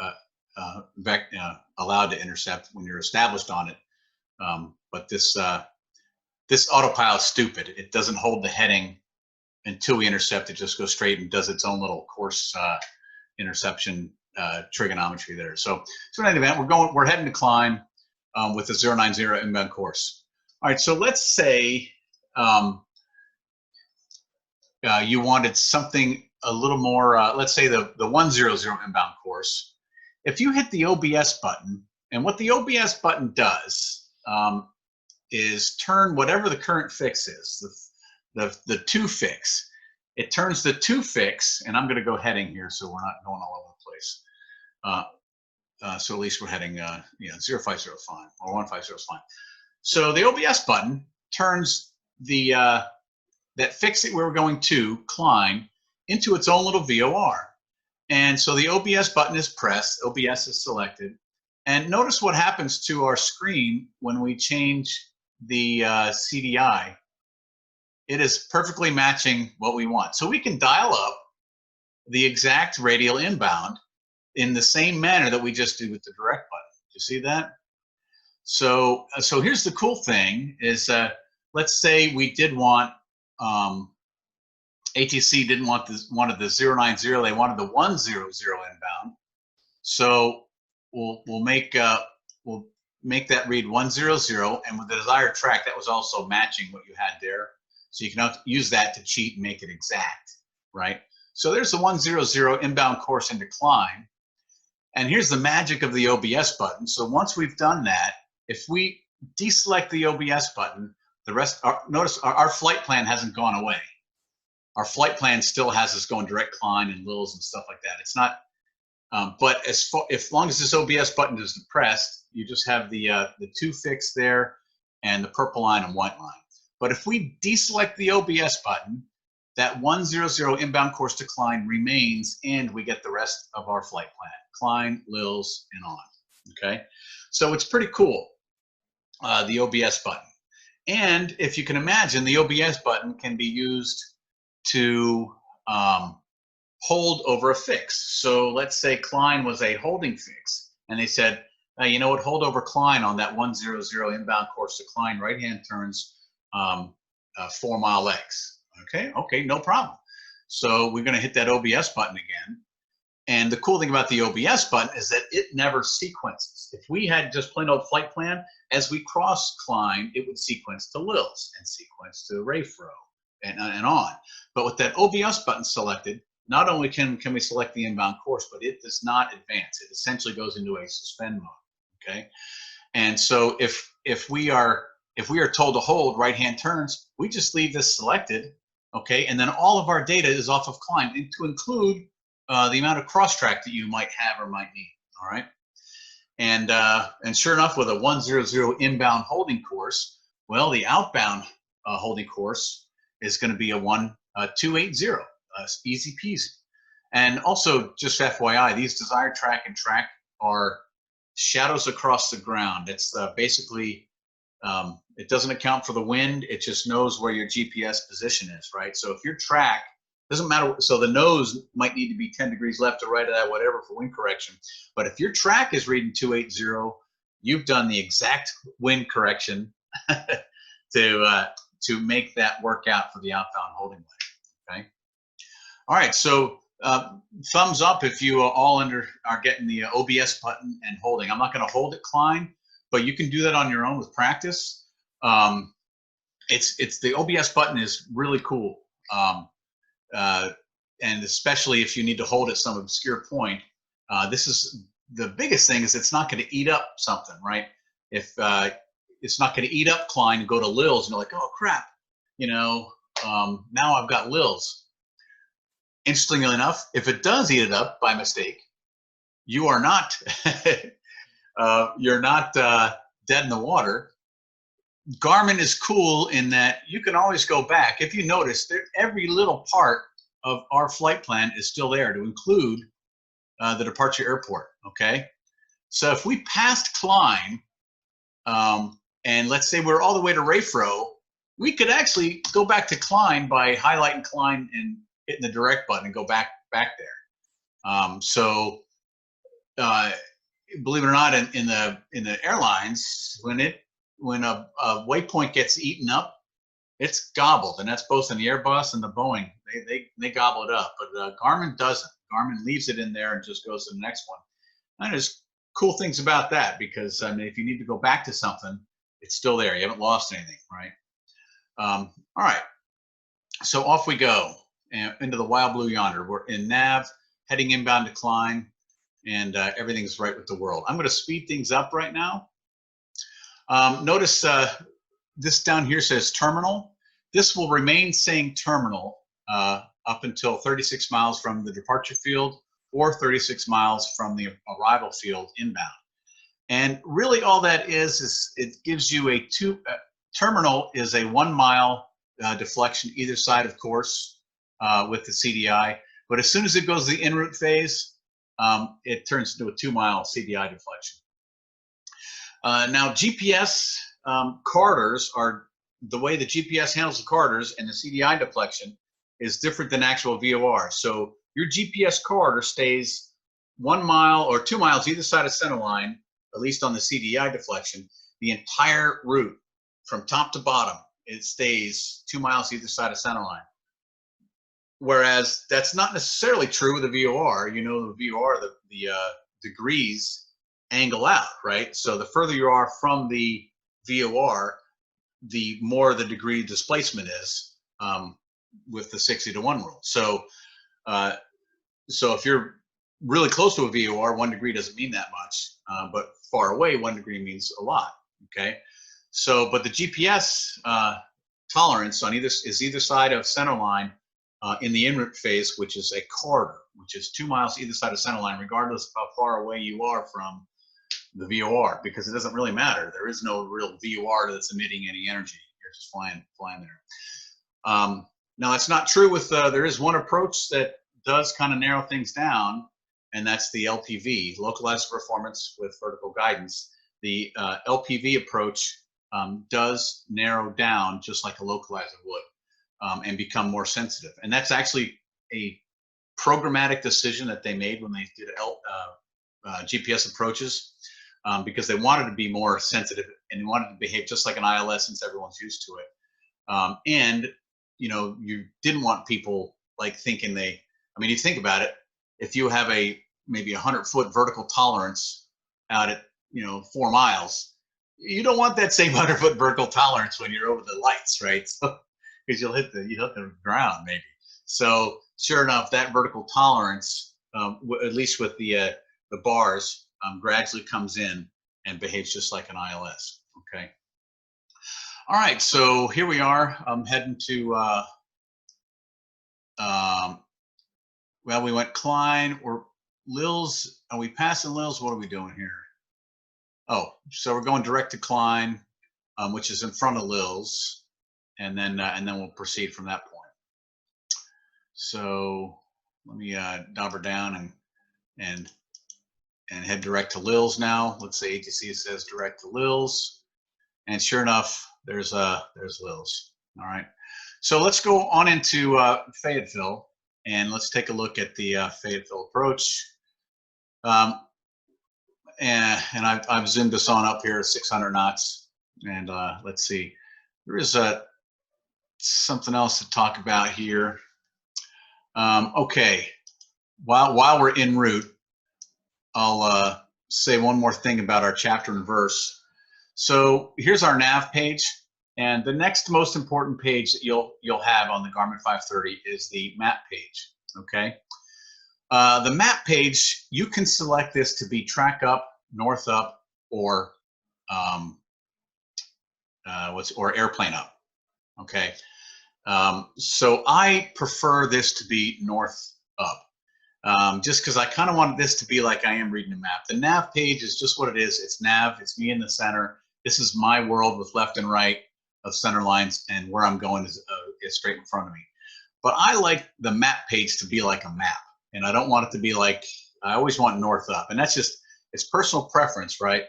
[SPEAKER 1] allowed to intercept when you're established on it. But this autopilot's stupid. It doesn't hold the heading until we intercept. It just goes straight and does its own little course interception trigonometry there. So in any event, we're heading to climb with the 090 inbound course. All right, so let's say you wanted something a little more, let's say the 100 inbound course. If you hit the OBS button, and what the OBS button does is turn whatever the current fix is, the to fix. It turns the to fix, and I'm going to go heading here so we're not going all over the place. So at least we're heading 050 is fine, or 150 is fine. So the OBS button turns that fix that we're going to climb into its own little VOR. And so the OBS button is pressed, OBS is selected, and notice what happens to our screen when we change the CDI. It is perfectly matching what we want. So we can dial up the exact radial inbound in the same manner that we just did with the direct button. Do you see that? So here's the cool thing is, let's say we did want, ATC didn't want wanted the 090, they wanted the 100 inbound. So we'll make that read 100, and with the desired track, that was also matching what you had there. So you can use that to cheat and make it exact, right? So there's the 100 inbound course and decline. And here's the magic of the OBS button. So once we've done that, if we deselect the OBS button, the rest, notice our flight plan hasn't gone away. Our flight plan still has us going direct climb and lils and stuff like that. It's not, but as long as this OBS button is depressed, you just have the to fix there and the purple line and white line. But if we deselect the OBS button, that 100 inbound course decline remains, and we get the rest of our flight plan, climb, lils, and on. Okay, so it's pretty cool, the OBS button. And if you can imagine, the OBS button can be used to hold over a fix. So let's say Klein was a holding fix, and they said, you know what, hold over Klein on that 100 inbound course decline, right-hand turns 4-mile legs. Okay, no problem. So we're going to hit that OBS button again. And the cool thing about the OBS button is that it never sequences. If we had just plain old flight plan, as we cross Klein, it would sequence to lils and sequence to Rayfro and on. But with that OBS button selected, not only can we select the inbound course, but it does not advance. It essentially goes into a suspend mode. Okay, and so if we are told to hold right-hand turns, we just leave this selected. Okay, and then all of our data is off of Klein, to include the amount of cross-track that you might have or might need. All right, and sure enough, with a 100 inbound holding course, well, the outbound holding course is going to be a 280, easy peasy. And also, just FYI, these desired track and track are shadows across the ground. It's basically It doesn't account for the wind. It just knows where your GPS position is, right? So if your track, doesn't matter, so the nose might need to be 10 degrees left or right of that, whatever, for wind correction. But if your track is reading 280, you've done the exact wind correction to make that work out for the outbound holding leg, okay? All right, so thumbs up if you all are getting the OBS button and holding. I'm not gonna hold it, Klein, but you can do that on your own with practice. It's the OBS button is really cool. And especially if you need to hold at some obscure point, this is the biggest thing, is it's not going to eat up something, right? If it's not going to eat up Klein and go to Lils and you're like, oh crap, you know, now I've got Lils. Interestingly enough, if it does eat it up by mistake, you are not you're not dead in the water. Garmin is cool in that you can always go back. If you notice, every little part of our flight plan is still there, to include the departure airport, okay? So if we passed Klein, and let's say we're all the way to Rayfro, we could actually go back to Klein by highlighting Klein and hitting the direct button and go back there. So believe it or not, in the airlines, when a waypoint gets eaten up, it's gobbled, and that's both in the Airbus and the Boeing. They gobble it up, but Garmin doesn't. Garmin leaves it in there and just goes to the next one. And there's cool things about that, because I mean, if you need to go back to something, it's still there. You haven't lost anything, right? All right, so off we go into the wild blue yonder. We're in nav, heading inbound to Klein, and everything's right with the world. I'm going to speed things up right now. Notice this down here says terminal. This will remain saying terminal up until 36 miles from the departure field or 36 miles from the arrival field inbound. And really all that is it gives you a terminal is a 1 mile deflection either side, of course, with the CDI. But as soon as it goes to the en route phase, it turns into a 2 mile CDI deflection. Now GPS corridors are, the way the GPS handles the corridors and the CDI deflection is different than actual VOR. So your GPS corridor stays 1 mile or 2 miles either side of center line, at least on the CDI deflection. The entire route from top to bottom, it stays 2 miles either side of center line. Whereas that's not necessarily true with the VOR. You know, the VOR, the degrees angle out, right? So the further you are from the VOR, the more the degree displacement is with the 60-to-1 rule. So, so if you're really close to a VOR, 1 degree doesn't mean that much, but far away, 1 degree means a lot. Okay, so but the GPS tolerance on either side of center line in the en route phase, which is a corridor, which is 2 miles either side of center line, regardless of how far away you are from the VOR, because it doesn't really matter. There is no real VOR that's emitting any energy. You're just flying there. Now that's not true with, there is one approach that does kind of narrow things down, and that's the LPV, localized performance with vertical guidance. The LPV approach does narrow down just like a localizer would and become more sensitive. And that's actually a programmatic decision that they made when they did GPS approaches. Because they wanted to be more sensitive and they wanted to behave just like an ILS since everyone's used to it. And, you know, you didn't want people like thinking I mean, you think about it, if you have maybe 100-foot vertical tolerance out at, 4 miles, you don't want that same 100-foot vertical tolerance when you're over the lights, right? So, because you'll hit the ground maybe. So sure enough, that vertical tolerance, at least with the bars, gradually comes in and behaves just like an ILS. Okay. All right, so here we are. I'm heading to, well, we went Klein or Lils. Are we passing Lils? What are we doing here? Oh, so we're going direct to Klein, which is in front of Lils, and then we'll proceed from that point. So let me dauber down and head direct to Lils now. Let's say ATC says direct to Lils, And sure enough, there's Lil's. All right. So let's go on into Fayetteville, and let's take a look at the Fayetteville approach. And I've zoomed this on up here, 600 knots. And let's see, there is something else to talk about here. Okay, while we're en route, I'll say one more thing about our chapter and verse. So here's our nav page, and the next most important page that you'll have on the Garmin 530 is the map page. Okay, the map page, you can select this to be track up, north up, or or airplane up. Okay, so I prefer this to be north up. Just because I kind of wanted this to be like I am reading a map. The nav page is just what it is. It's nav. It's me in the center. This is my world with left and right of center lines, and where I'm going is straight in front of me. But I like the map page to be like a map, and I don't want it to be like, I always want north up, and that's just, it's personal preference, right?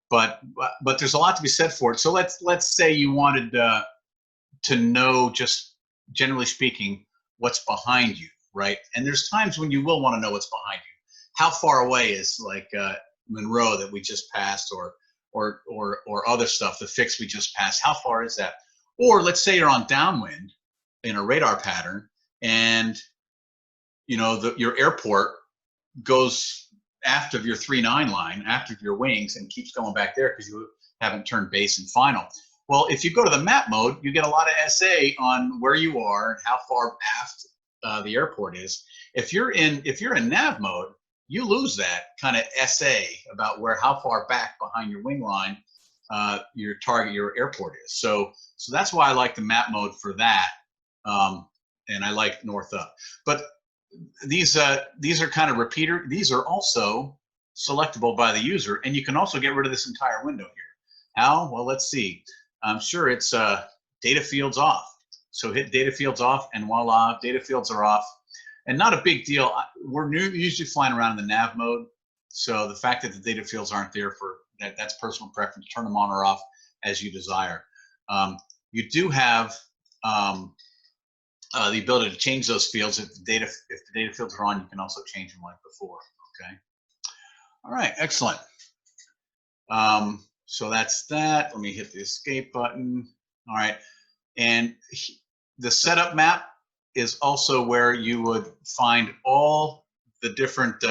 [SPEAKER 1] But there's a lot to be said for it. So let's say you wanted to know, just generally speaking, what's behind you. Right, and there's times when you will want to know what's behind you. How far away is, like, Monroe that we just passed, or other stuff, the fix we just passed? How far is that? Or let's say you're on downwind in a radar pattern, and you know your airport goes aft of your 3-9 line, aft of your wings, and keeps going back there because you haven't turned base and final. Well, if you go to the map mode, you get a lot of SA on where you are and how far aft the airport is. If you're in nav mode, you lose that kind of SA about how far back behind your wing line your airport is. So that's why I like the map mode for that, and I like north up. But these are kind of repeater. These are also selectable by the user, and you can also get rid of this entire window here. How? Well, let's see. I'm sure it's data fields off. So hit data fields off, and voila, data fields are off. And not a big deal. We're usually flying around in the nav mode, so the fact that the data fields aren't there, that's personal preference. Turn them on or off as you desire. You do have the ability to change those fields. If the data fields are on, you can also change them like before. Okay. All right, excellent. So that's that. Let me hit the escape button. All right, and the setup map is also where you would find all the different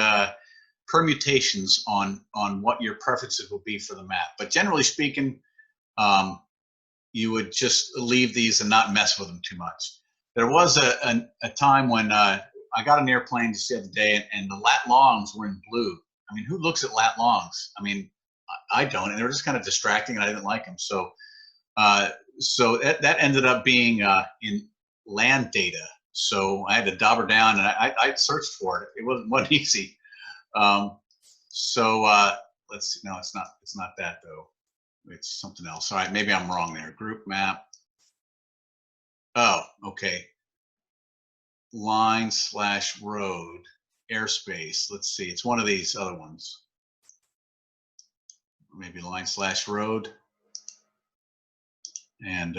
[SPEAKER 1] permutations on what your preferences will be for the map. But generally speaking, you would just leave these and not mess with them too much. There was a time when I got an airplane just the other day, and the lat longs were in blue. I mean, who looks at lat longs? I mean, I don't, and they were just kind of distracting, and I didn't like them. So that ended up being in land data. So I had to dauber down, and I searched for it. It wasn't easy. Let's see. No, it's not that though. It's something else. All right, maybe I'm wrong there. Group map. Oh, okay. Line/road airspace. Let's see. It's one of these other ones. Maybe line/road. And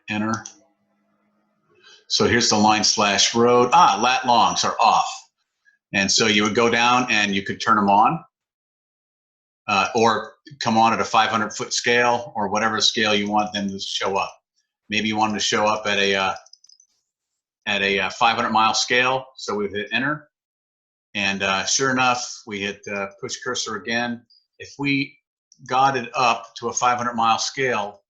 [SPEAKER 1] enter. So here's the line/road. Lat longs are off. And so you would go down and you could turn them on, or come on at a 500-foot scale, or whatever scale you want them to show up. Maybe you want them to show up at a 500-mile scale. So we hit enter, and sure enough, we hit push cursor again. If we got it up to a 500-mile scale,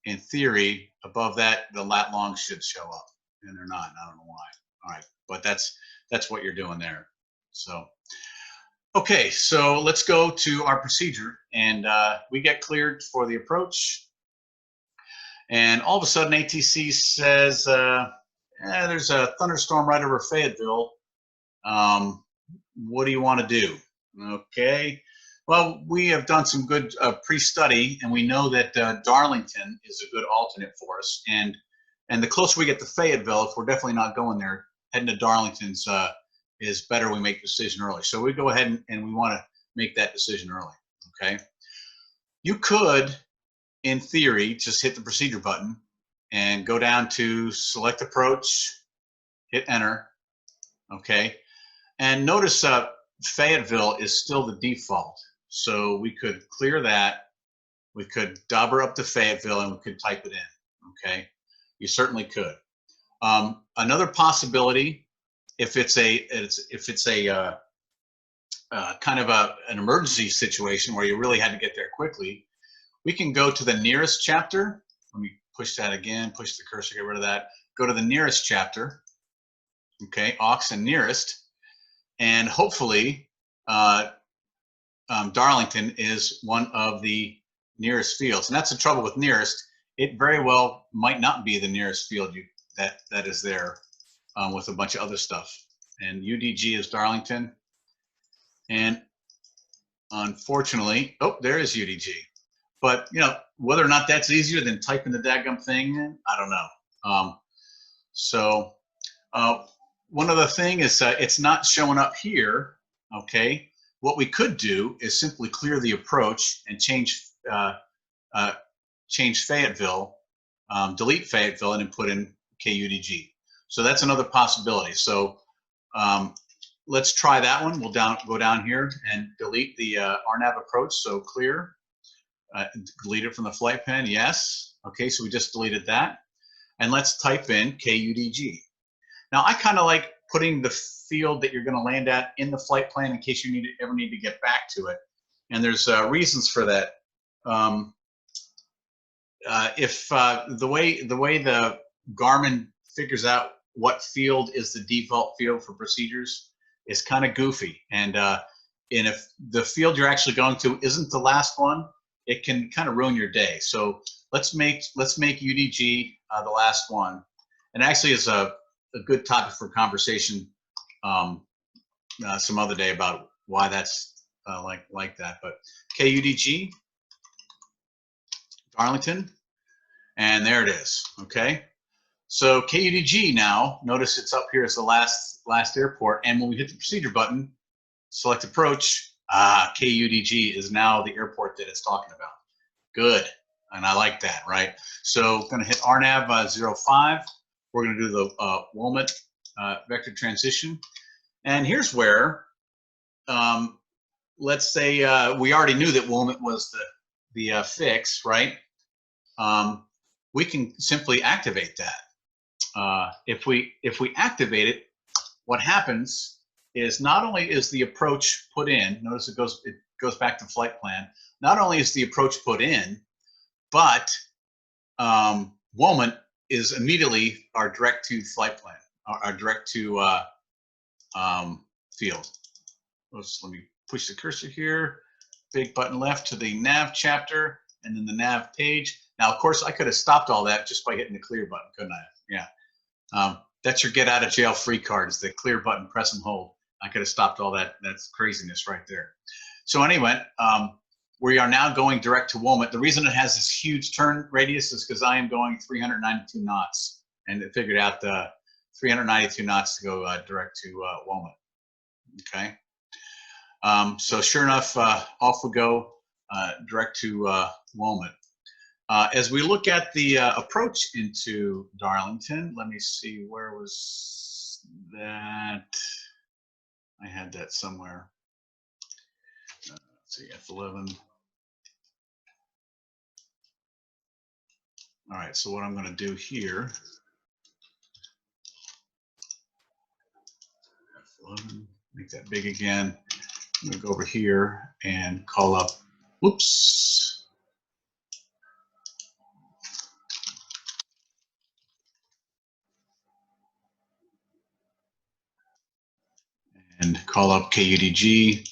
[SPEAKER 1] in theory, above that, the lat longs should show up, and they're not. I don't know why. All right, but that's what you're doing there. So, okay, so let's go to our procedure, and we get cleared for the approach, and all of a sudden ATC says, there's a thunderstorm right over Fayetteville. What do you want to do? Okay. Well, we have done some good pre-study, and we know that Darlington is a good alternate for us. And the closer we get to Fayetteville, if we're definitely not going there, heading to Darlington's is better. We make the decision early. So we go ahead and we want to make that decision early. Okay. You could, in theory, just hit the procedure button and go down to select approach, hit enter, okay? And notice Fayetteville is still the default. So we could clear that, we could dauber up to Fayetteville and we could type it in, okay? You certainly could. Another possibility, if it's a kind of an emergency situation where you really had to get there quickly, we can go to the nearest chapter. Let me push that again, push the cursor, get rid of that. Go to the nearest chapter, okay, aux and nearest, and hopefully Darlington is one of the nearest fields. And that's the trouble with nearest. It very well might not be the nearest field that is there with a bunch of other stuff. And UDG is Darlington. And unfortunately, oh, there is UDG. But, you know, whether or not that's easier than typing the daggum thing in, I don't know. One other thing is it's not showing up here, okay? What we could do is simply clear the approach and change Fayetteville, delete Fayetteville, and then put in KUDG. So that's another possibility. So let's try that one. We'll go down here and delete the RNAV approach. So clear, delete it from the flight pen. Yes. Okay, so we just deleted that. And let's type in KUDG. Now I kind of like putting the field that you're going to land at in the flight plan in case you ever need to get back to it. And there's reasons for that. If the way the Garmin figures out what field is the default field for procedures is kind of goofy, and if the field you're actually going to isn't the last one, it can kind of ruin your day. So let's make UDG the last one, and actually is a good topic for conversation some other day about why that's like that. But KUDG, Darlington, and there it is. Okay. So KUDG now, notice it's up here as the last airport, and when we hit the procedure button, select approach, KUDG is now the airport that it's talking about. Good, and I like that, right? So I'm going to hit RNAV 05. We're going to do the WOMAT vector transition, and here's where, let's say we already knew that WOMAT was the fix, right? We can simply activate that. If we activate it, what happens is not only is the approach put in, notice it goes back to flight plan, not only is the approach put in, but WOMAT is immediately our direct to flight plan, our direct to field. Let me push the cursor here, big button left to the nav chapter, and then the nav page. Now, of course, I could have stopped all that just by hitting the clear button, couldn't I? Yeah. That's your get out of jail free cards, the clear button, press and hold. I could have stopped all that. That's craziness right there. So anyway, we are now going direct to WOMAT. The reason it has this huge turn radius is because I am going 392 knots, and it figured out the 392 knots to go direct to WOMAT. Okay. So sure enough, off we go direct to WOMAT. As we look at the approach into Darlington, let me see, where was that? I had that somewhere. Let's see, F11. All right, so what I'm going to do here, F11, make that big again. I'm going to go over here and call up, whoops. And call up KUDG.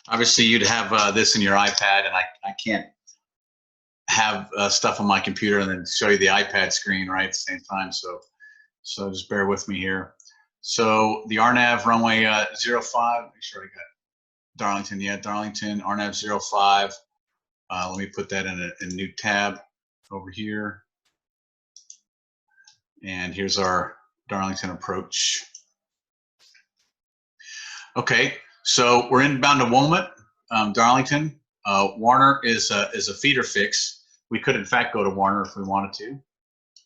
[SPEAKER 1] Obviously, you'd have this in your iPad, and I can't have stuff on my computer and then show you the iPad screen right at the same time. So just bear with me here. So the RNAV runway 05. Make sure I got Darlington. Yeah, Darlington RNAV 05. Let me put that in a new tab over here. And here's our Darlington approach. Okay, so we're inbound to WOMAT, Darlington. Warner is a feeder fix. We could, in fact, go to Warner if we wanted to.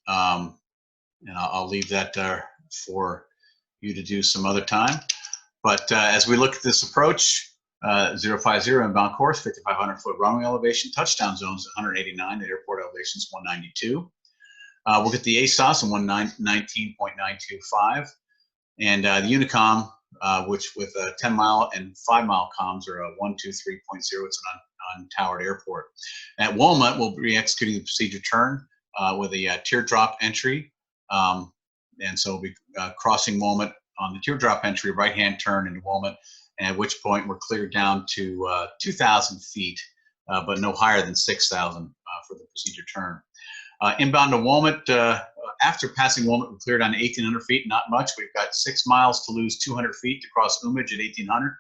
[SPEAKER 1] And I'll leave that for you to do some other time. But as we look at this approach, 050 inbound course, 5,500 foot runway elevation, touchdown zones 189, the airport elevation is 192. We'll get the ASOS in 119.925, and the Unicom, which with 10 mile and 5 mile comms are 123.0. It's an untowered airport. At Wilmot, we'll be executing the procedure turn with a teardrop entry, and so we'll be crossing Wilmot on the teardrop entry, right-hand turn into Wilmot, and at which point we're cleared down to 2,000 feet, but no higher than 6,000 for the procedure turn. Inbound to Wilmot, after passing Wilmot, we're cleared down to 1,800 feet, not much. We've got 6 miles to lose 200 feet to cross Umage at 1,800,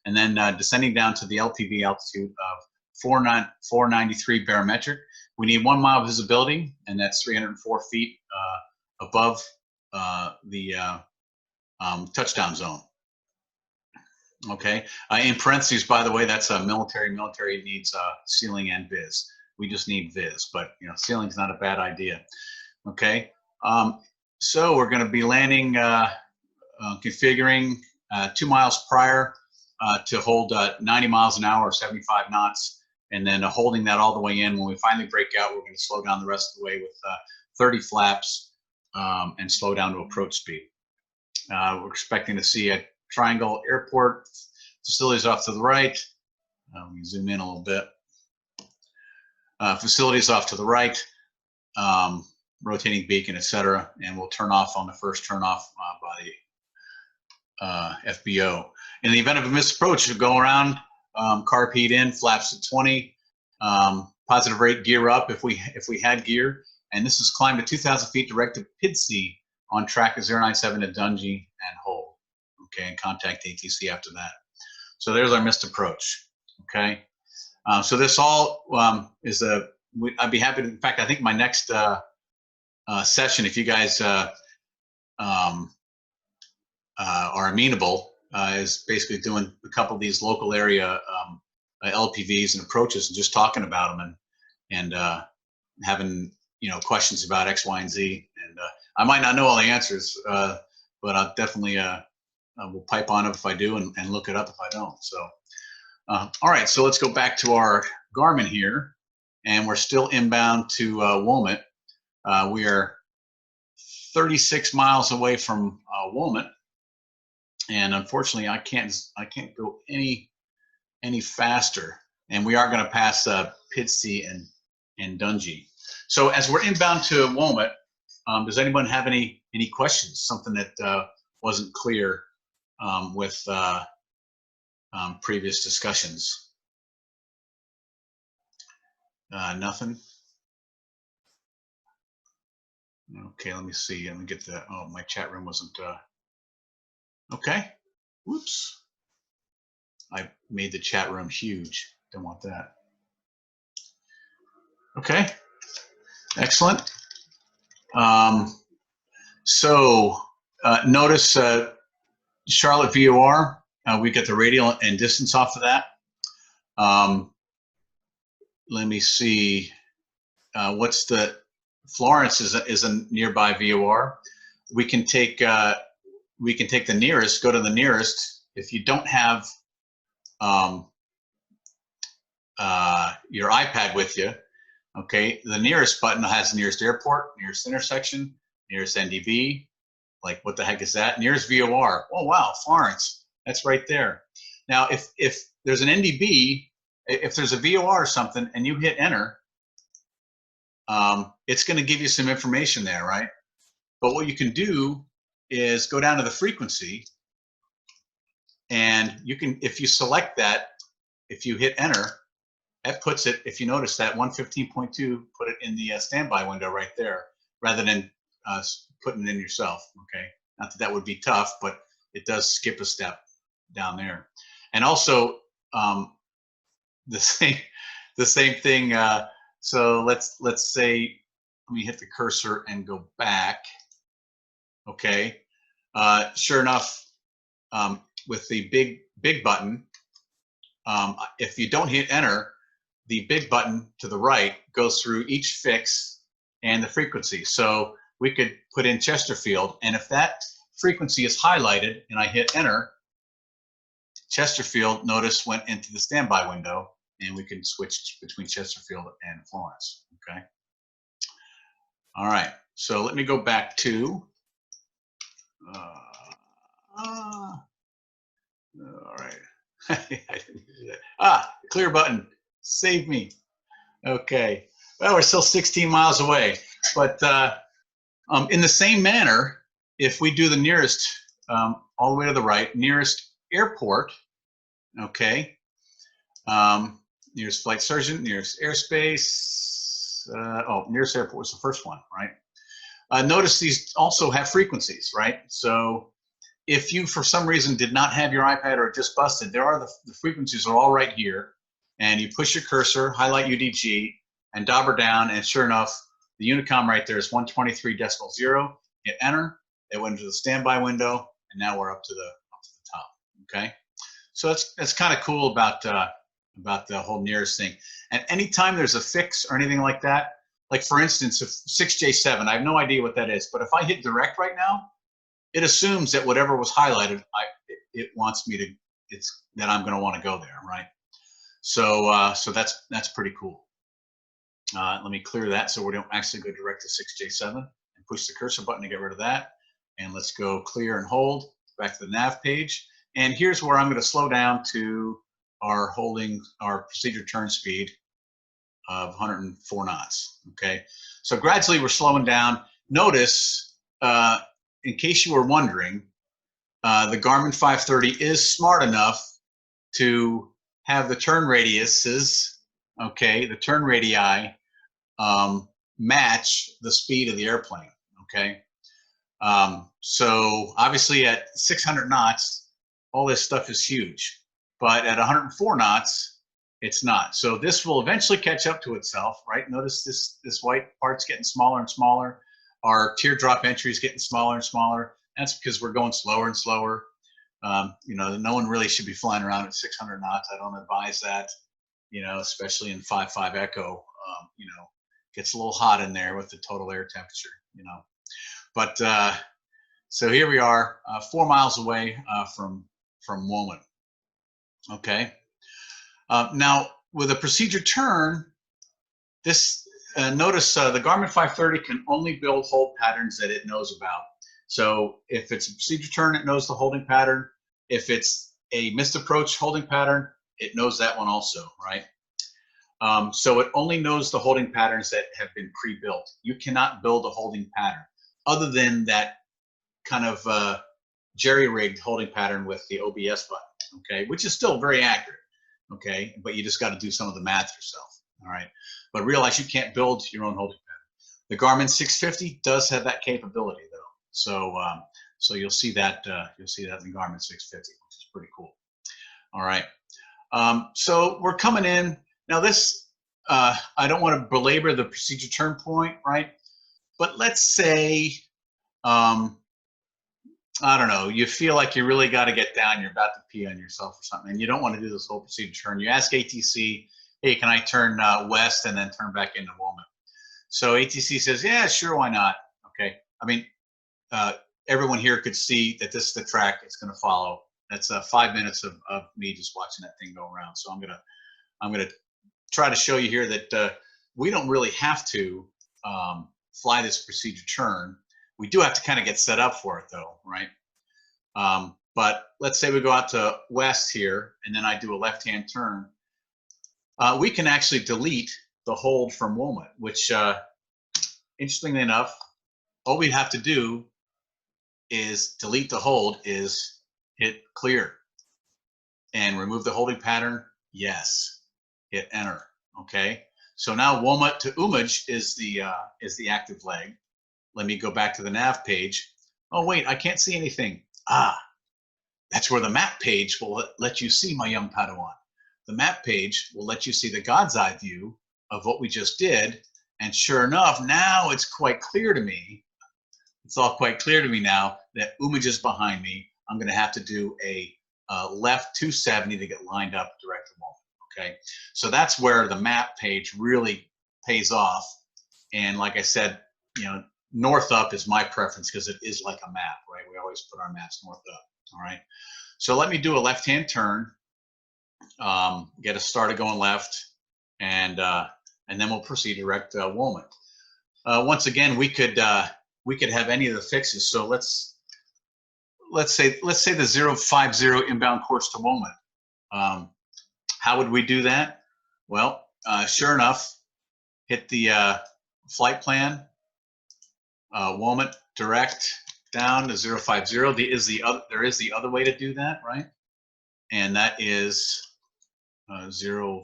[SPEAKER 1] and then descending down to the LPV altitude of 493 barometric. We need 1 mile visibility, and that's 304 feet above the touchdown zone. Okay. In parentheses, by the way, that's military. Military needs ceiling and viz. We just need viz, but ceiling's not a bad idea. Okay. So we're going to be landing, configuring 2 miles prior to hold 90 miles an hour or 75 knots, and then holding that all the way in. When we finally break out, we're going to slow down the rest of the way with 30 flaps and slow down to approach speed. We're expecting to see a Triangle Airport facilities off to the right. Let me zoom in a little bit. Facilities off to the right, rotating beacon, etc. And we'll turn off on the first turnoff by the FBO. In the event of a missed approach, we'll go around, carb heat in, flaps at 20, positive rate gear up if we had gear. And this is climb to 2,000 feet direct to PIDC on track at 097 at Dungey and hold. Okay, and contact ATC after that. So there's our missed approach. Okay, so this all is I'd be happy to, in fact, I think my next session, if you guys are amenable, is basically doing a couple of these local area LPVs and approaches and just talking about them and having questions about X, Y, and Z. And I might not know all the answers, but I'll definitely will pipe on it if I do and look it up if I don't. So, all right, so let's go back to our Garmin here, and we're still inbound to Wilmot. We are 36 miles away from Wilmot, and unfortunately, I can't go any faster. And we are going to pass PIDC and Dungey. So as we're inbound to Wilmot, does anyone have any questions? Something that wasn't clear with previous discussions? Nothing? Okay, let me see. Let me get the, oh, my chat room wasn't, okay. Whoops. I made the chat room huge. Don't want that. Okay, excellent. So notice Charlotte VOR, we get the radial and distance off of that. Let me see, what's the, Florence is a nearby VOR. We can take the nearest, go to the nearest. If you don't have your iPad with you, okay, the nearest button has the nearest airport, nearest intersection, nearest NDB. Like, what the heck is that? Nearest VOR. Oh, wow, Florence. That's right there. Now, if there's an NDB, if there's a VOR or something, and you hit enter, it's going to give you some information there, right? But what you can do is go down to the frequency, and you can, if you select that, if you hit enter, that puts it, if you notice that 115.2, put it in the standby window right there, rather than putting it in yourself. Okay, not that that would be tough, but it does skip a step down there. And also the same thing. So let's say, let me hit the cursor and go back. Okay, sure enough, with the big button, if you don't hit enter, the big button to the right goes through each fix and the frequency. So we could put in Chesterfield, and if that frequency is highlighted and I hit enter, Chesterfield, notice, went into the standby window, and we can switch between Chesterfield and Florence. Okay. All right. So let me go back to. All right. I didn't do that. Clear button. Save me. Okay. Well, we're still 16 miles away, but in the same manner, if we do the nearest, all the way to the right, nearest airport. Okay. Nearest flight sergeant, nearest airspace. Nearest airport was the first one, right? Notice these also have frequencies, right? So if you, for some reason, did not have your iPad or just busted, there are the frequencies are all right here. And you push your cursor, highlight UDG, and dauber down, and sure enough, the Unicom right there is 123.0. Hit enter. It went into the standby window, and now we're up to the top. Okay, so that's kind of cool about the whole nearest thing. And anytime there's a fix or anything like that, like for instance, if 6J7, I have no idea what that is, but if I hit direct right now, it assumes that whatever was highlighted, it wants me to, that I'm going to want to go there, right? So so that's pretty cool. Let me clear that so we don't actually go direct to 6J7, and push the cursor button to get rid of that. And let's go clear and hold back to the nav page. And here's where I'm going to slow down to our procedure turn speed of 104 knots. Okay, so gradually we're slowing down. Notice, in case you were wondering, the Garmin 530 is smart enough to have the turn radiuses, okay, the turn radii, match the speed of the airplane. Okay, so obviously at 600 knots, all this stuff is huge, but at 104 knots, it's not. So this will eventually catch up to itself, right? Notice this white part's getting smaller and smaller. Our teardrop entry is getting smaller and smaller. That's because we're going slower and slower. You know, no one really should be flying around at 600 knots. I don't advise that, you know, especially in 5.5 Echo. You know, gets a little hot in there with the total air temperature, you know. But so here we are, 4 miles away from Woman. Okay. Now with a procedure turn, this notice the Garmin 530 can only build hold patterns that it knows about. So if it's a procedure turn, it knows the holding pattern. If it's a missed approach holding pattern, it knows that one also, right? So it only knows the holding patterns that have been pre-built. You cannot build a holding pattern other than that kind of jerry-rigged holding pattern with the OBS button, okay, which is still very accurate, okay, but you just got to do some of the math yourself, all right? But realize you can't build your own holding pattern. The Garmin 650 does have that capability, though. So so you'll see that in the Garmin 650, which is pretty cool. All right. So we're coming in now. This I don't want to belabor the procedure turn point, right? But let's say I don't know, you feel like you really got to get down. You're about to pee on yourself or something, and you don't want to do this whole procedure turn. You ask ATC, hey, can I turn west and then turn back into Woman? So ATC says, yeah, sure, why not? Okay. I mean, everyone here could see that this is the track it's going to follow. That's 5 minutes of me just watching that thing go around. So I'm gonna try to show you here that we don't really have to fly this procedure turn. We do have to kind of get set up for it, though, right? But let's say we go out to west here, and then I do a left-hand turn. We can actually delete the hold from Woman, which, interestingly enough, all we have to do is delete the hold, is hit clear and remove the holding pattern. Yes, hit enter. Okay, so now Woman to Umaj is the active leg. Let me go back to the nav page. Oh wait, I can't see anything. That's where the map page will let you see, my young Padawan. The map page will let you see the God's eye view of what we just did. And sure enough, now it's quite clear to me. It's all quite clear to me now that Umaj is behind me. I'm going to have to do a left 270 to get lined up direct to Woman. Okay, so that's where the map page really pays off. And like I said, you know, north up is my preference because it is like a map, right? We always put our maps north up. All right, so let me do a left-hand turn, get us started going left, and then we'll proceed direct Wilmot. Once again, we could have any of the fixes. So let's say the 050 inbound course to Wilmot. How would we do that? Well, sure enough, hit the flight plan, Wilmot direct down to 050. There is the other way to do that, right? And that is 050,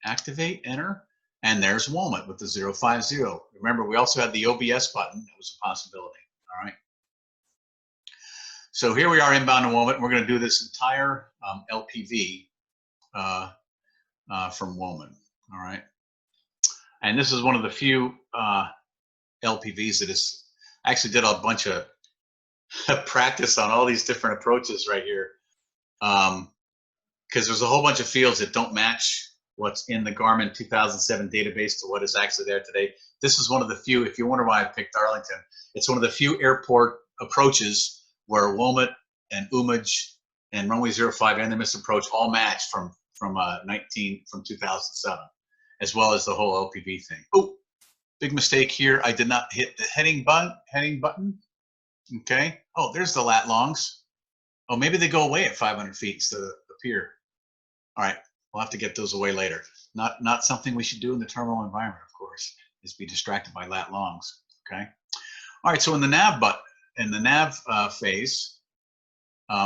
[SPEAKER 1] activate, enter, and there's Wilmot with the 050. Remember, we also had the OBS button. That was a possibility. All right. So here we are inbound to Wilmot. We're going to do this entire LPV from Wilmot. All right. And this is one of the few LPVs that is actually did a bunch of practice on all these different approaches right here. Because there's a whole bunch of fields that don't match what's in the Garmin 2007 database to what is actually there today. This is one of the few, if you wonder why I picked Darlington, it's one of the few airport approaches where Wilmot and UMAJ and runway 05 and the MIS approach all match from 2007, as well as the whole LPV thing. Oh, big mistake here. I did not hit the heading button. Okay. Oh, there's the lat longs. Oh, maybe they go away at 500 feet instead of the pier. All right. We'll have to get those away later. Not something we should do in the terminal environment, of course, is be distracted by lat longs. Okay. All right. So in the nav phase,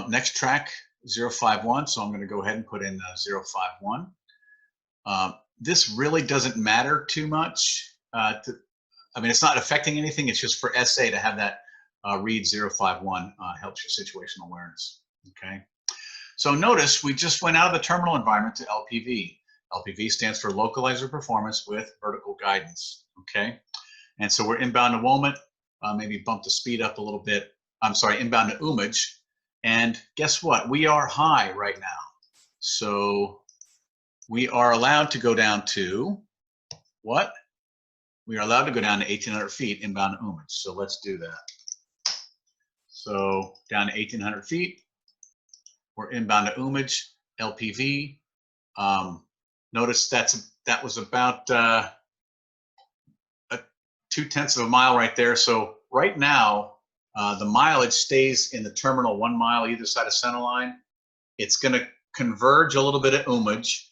[SPEAKER 1] next track 051. So I'm going to go ahead and put in 051. This really doesn't matter too much. I mean, it's not affecting anything. It's just for SA to have that read 051 helps your situational awareness. Okay. So notice we just went out of the terminal environment to LPV. LPV stands for localizer performance with vertical guidance. Okay. And so we're inbound to Wilmot. Maybe bump the speed up a little bit. I'm sorry, inbound to UMAJ. And guess what? We are high right now. So we are allowed to go down to what? We are allowed to go down to 1,800 feet inbound to UMAJ. So let's do that. So down to 1,800 feet. We're inbound to UMAJ, LPV. Notice that was about 0.2 of a mile right there. So right now, the mileage stays in the terminal 1 mile either side of centerline. It's going to converge a little bit at UMAJ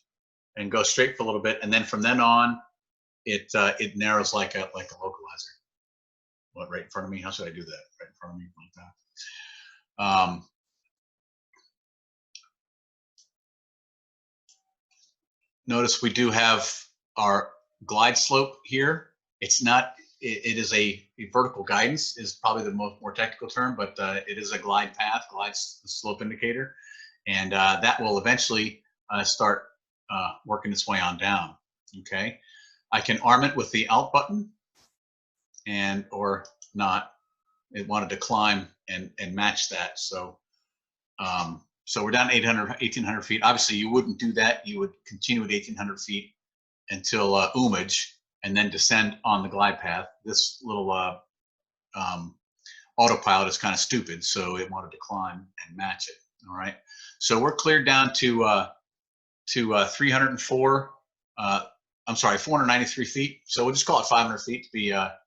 [SPEAKER 1] and go straight for a little bit, and then from then on, it narrows like a localizer. What, right in front of me? How should I do that? Right in front of me like that. Notice we do have our glide slope here. It's not. It is a vertical guidance is probably the more technical term, but it is a glide path, glide slope indicator, and that will eventually start working its way on down. Okay, I can arm it with the Alt button, and or not. It wanted to climb and match that, so. So we're down 1,800 feet. Obviously, you wouldn't do that. You would continue at 1,800 feet until UMAJ, and then descend on the glide path. This little autopilot is kind of stupid, so it wanted to climb and match it. All right. So we're cleared down to 304. I'm sorry, 493 feet. So we'll just call it 500 feet to be a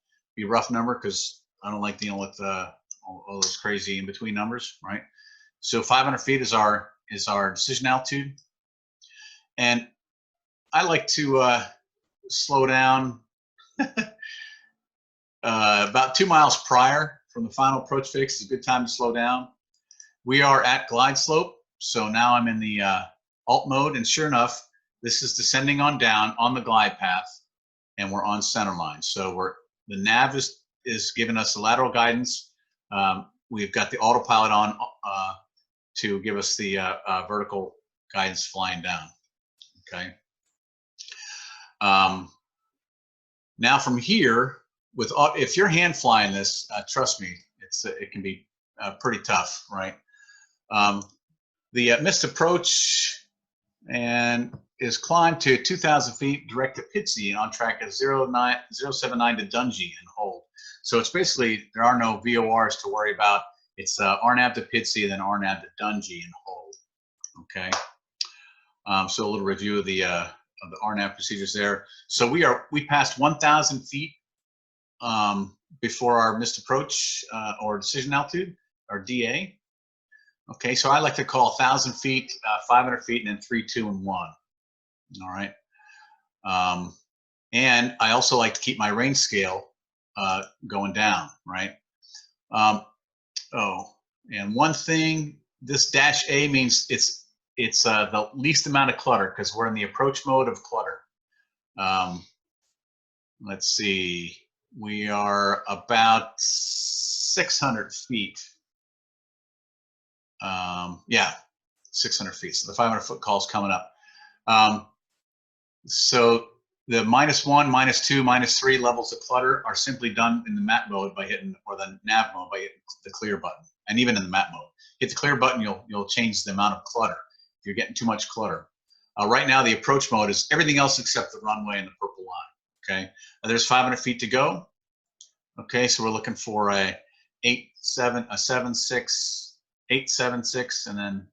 [SPEAKER 1] rough number, because I don't like dealing with all those crazy in between numbers, right? So 500 feet is our decision altitude, and I like to slow down about 2 miles prior from the final approach fix. Is a good time to slow down. We are at glide slope, so now I'm in the alt mode, and sure enough, this is descending on down on the glide path, and we're on center line. So the nav is giving us the lateral guidance. We've got the autopilot on to give us the vertical guidance flying down. Okay. Now from here, if you're hand flying this, trust me, it can be pretty tough, right? The missed approach and is climbed to 2,000 feet direct to KEQY on track at 079 to Dungey and hold. So it's basically, there are no VORs to worry about. It's RNAV to KEQY, then RNAV to Dungey and hold. Okay. So a little review of the RNAV procedures there. So we passed 1,000 feet before our missed approach or decision altitude, or DA. Okay, so I like to call 1,000 feet, 500 feet, and then 3, 2, and 1. All right. And I also like to keep my range scale going down, right? And one thing, this dash A means it's the least amount of clutter because we're in the approach mode of clutter. Let's see, we are about 600 feet. Yeah, 600 feet. So the 500-foot call is coming up. So the -1, -2, -3 levels of clutter are simply done in the map mode by hitting, or the nav mode by hitting the clear button. And even in the map mode, hit the clear button, you'll change the amount of clutter if you're getting too much clutter. Right now, the approach mode is everything else except the runway and the purple line. Okay, there's 500 feet to go. Okay, so we're looking for a 876, and then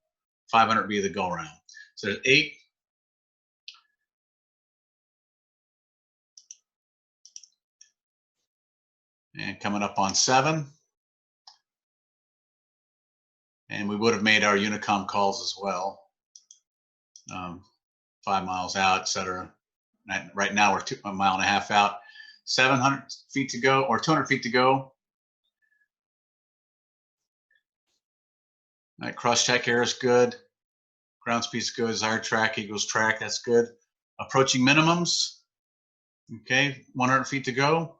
[SPEAKER 1] 500 be the go around. So there's 8. And coming up on 7. And we would have made our Unicom calls as well. 5 miles out, etc. Right now we're 1.5 miles out. 700 feet to go, or 200 feet to go. All right, cross check air is good. Ground speed is good. Desired track equals track. That's good. Approaching minimums. Okay, 100 feet to go.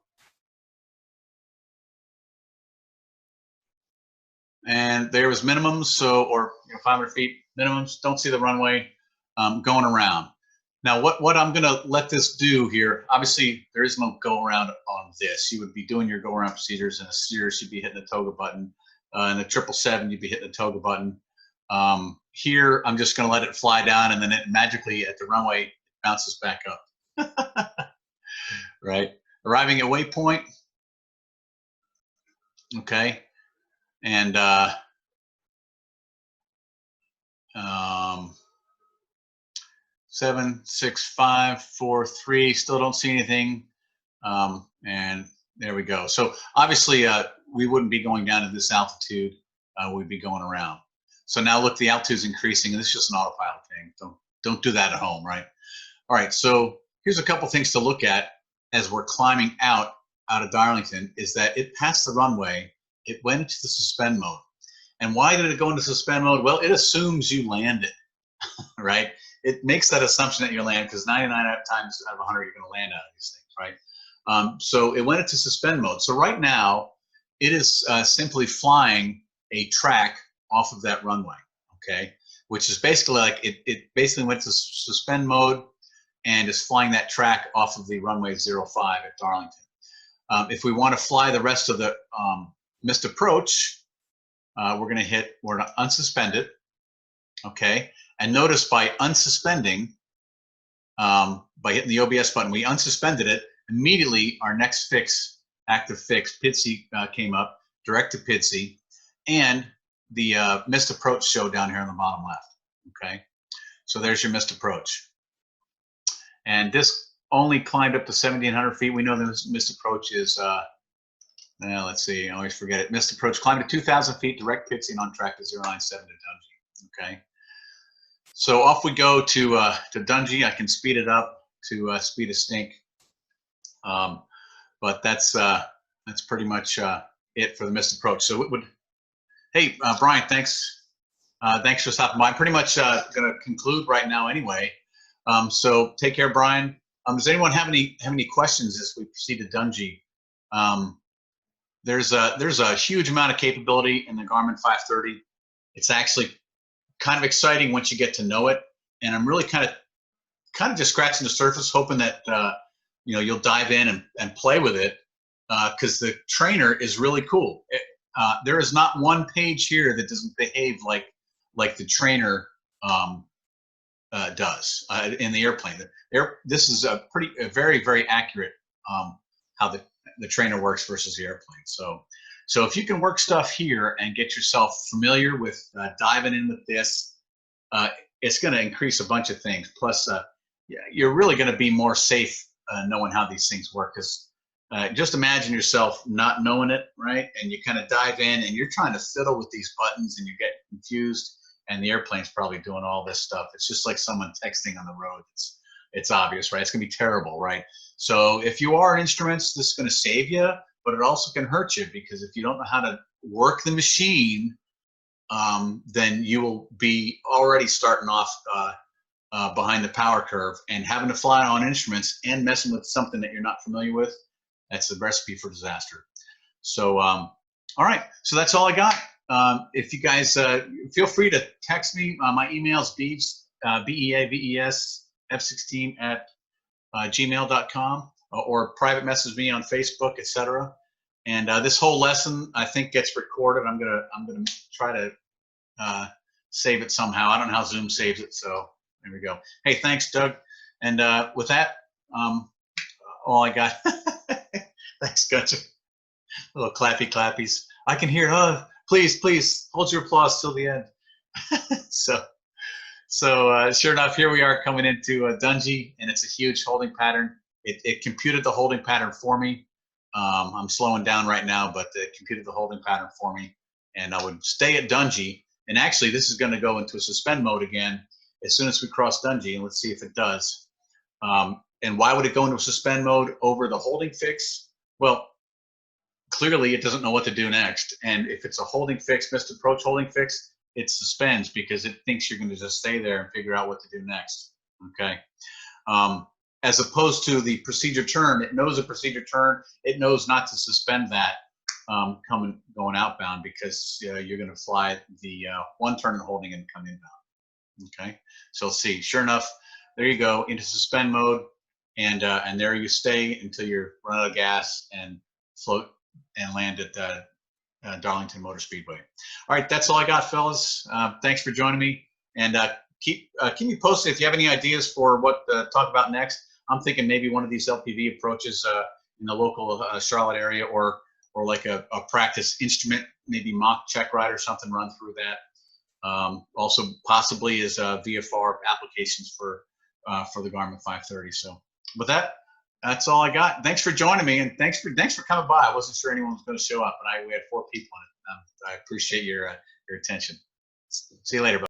[SPEAKER 1] And there was minimums, so, or 500 feet minimums. Don't see the runway going around. Now, what I'm going to let this do here, obviously there is no go around on this. You would be doing your go around procedures. In a Cirrus, you'd be hitting the toga button. In the 777, you'd be hitting the toga button. Here, I'm just going to let it fly down, and then it magically at the runway bounces back up. Right? Arriving at waypoint. Okay. And 7, 6, 5, 4, 3. Still don't see anything. And there we go. So obviously, we wouldn't be going down to this altitude. We'd be going around. So now look, the altitude's increasing, and this is just an autopilot thing. Don't do that at home, right? All right. So here's a couple things to look at as we're climbing out of Darlington. Is that it passed the runway. It went into the suspend mode. And why did it go into suspend mode? Well, it assumes you landed, right? It makes that assumption that you land, because 99 times out of 100 you're going to land out of these things, right? So it went into suspend mode. So right now it is simply flying a track off of that runway, okay? Which is basically like it basically went to suspend mode and is flying that track off of the runway 05 at Darlington. If we want to fly the rest of the missed approach, we're going to unsuspend it, okay? And notice by unsuspending, by hitting the OBS button, we unsuspended it. Immediately, our next fix, active fix, KEQY, came up, direct to KEQY, and the missed approach showed down here on the bottom left, okay? So there's your missed approach. And this only climbed up to 1,700 feet. We know that this missed approach is, let's see, I always forget it. Missed approach climbed to 2,000 feet, direct KEQY, and on track to 097 to Dungey, okay? So off we go to Dungey. I can speed it up to speed of stink, but that's pretty much it for the missed approach. So it would, hey Brian, thanks for stopping by. I'm pretty much going to conclude right now anyway. So take care, Brian. Does anyone have any questions as we proceed to Dungey? There's a huge amount of capability in the Garmin 530. It's actually kind of exciting once you get to know it, and I'm really kind of just scratching the surface, hoping that you'll dive in and play with it, because the trainer is really cool. There is not one page here that doesn't behave like like the trainer does in the airplane. This is a very, very accurate how the trainer works versus the airplane. So if you can work stuff here and get yourself familiar with diving in with this, it's going to increase a bunch of things. Plus, you're really going to be more safe knowing how these things work. Because just imagine yourself not knowing it, right? And you kind of dive in and you're trying to fiddle with these buttons and you get confused. And the airplane's probably doing all this stuff. It's just like someone texting on the road. It's obvious, right? It's going to be terrible, right? So if you are in instruments, this is going to save you, but it also can hurt you, because if you don't know how to work the machine, then you will be already starting off behind the power curve, and having to fly on instruments and messing with something that you're not familiar with. That's the recipe for disaster. So, all right. So that's all I got. If you guys feel free to text me, my email is beaves, BEAVES F16 at gmail.com, or private message me on Facebook, etc. And this whole lesson, I think, gets recorded. I'm gonna try to save it somehow. I don't know how Zoom saves it, so there we go. Hey, thanks, Doug. And with that, all I got. Thanks, Gunter. Little clappy clappies. I can hear. Oh, please hold your applause till the end. So sure enough, here we are coming into Dungy, and it's a huge holding pattern. It computed the holding pattern for me. I'm slowing down right now, but it computed the holding pattern for me, and I would stay at Dungy. And actually, this is going to go into a suspend mode again as soon as we cross Dungy, and let's see if it does. And why would it go into a suspend mode over the holding fix? Well, clearly it doesn't know what to do next. And if it's a holding fix, missed approach holding fix, it suspends because it thinks you're going to just stay there and figure out what to do next. Okay. As opposed to the procedure turn, it knows a procedure turn. It knows not to suspend that going outbound, because you're going to fly the one turn and holding and come inbound. Okay. So let's see. Sure enough, there you go into suspend mode, and there you stay until you're run out of gas and float and land at Darlington Motor Speedway. All right, that's all I got, fellas. Thanks for joining me, and keep me posted if you have any ideas for what to talk about next. I'm thinking maybe one of these LPV approaches in the local Charlotte area, or like a practice instrument, maybe mock check ride or something, run through that. Also possibly is VFR applications for the Garmin 530. So with that, that's all I got. Thanks for joining me, and thanks for coming by. I wasn't sure anyone was going to show up, but we had 4 people in it. I appreciate your attention. See you later. Bye.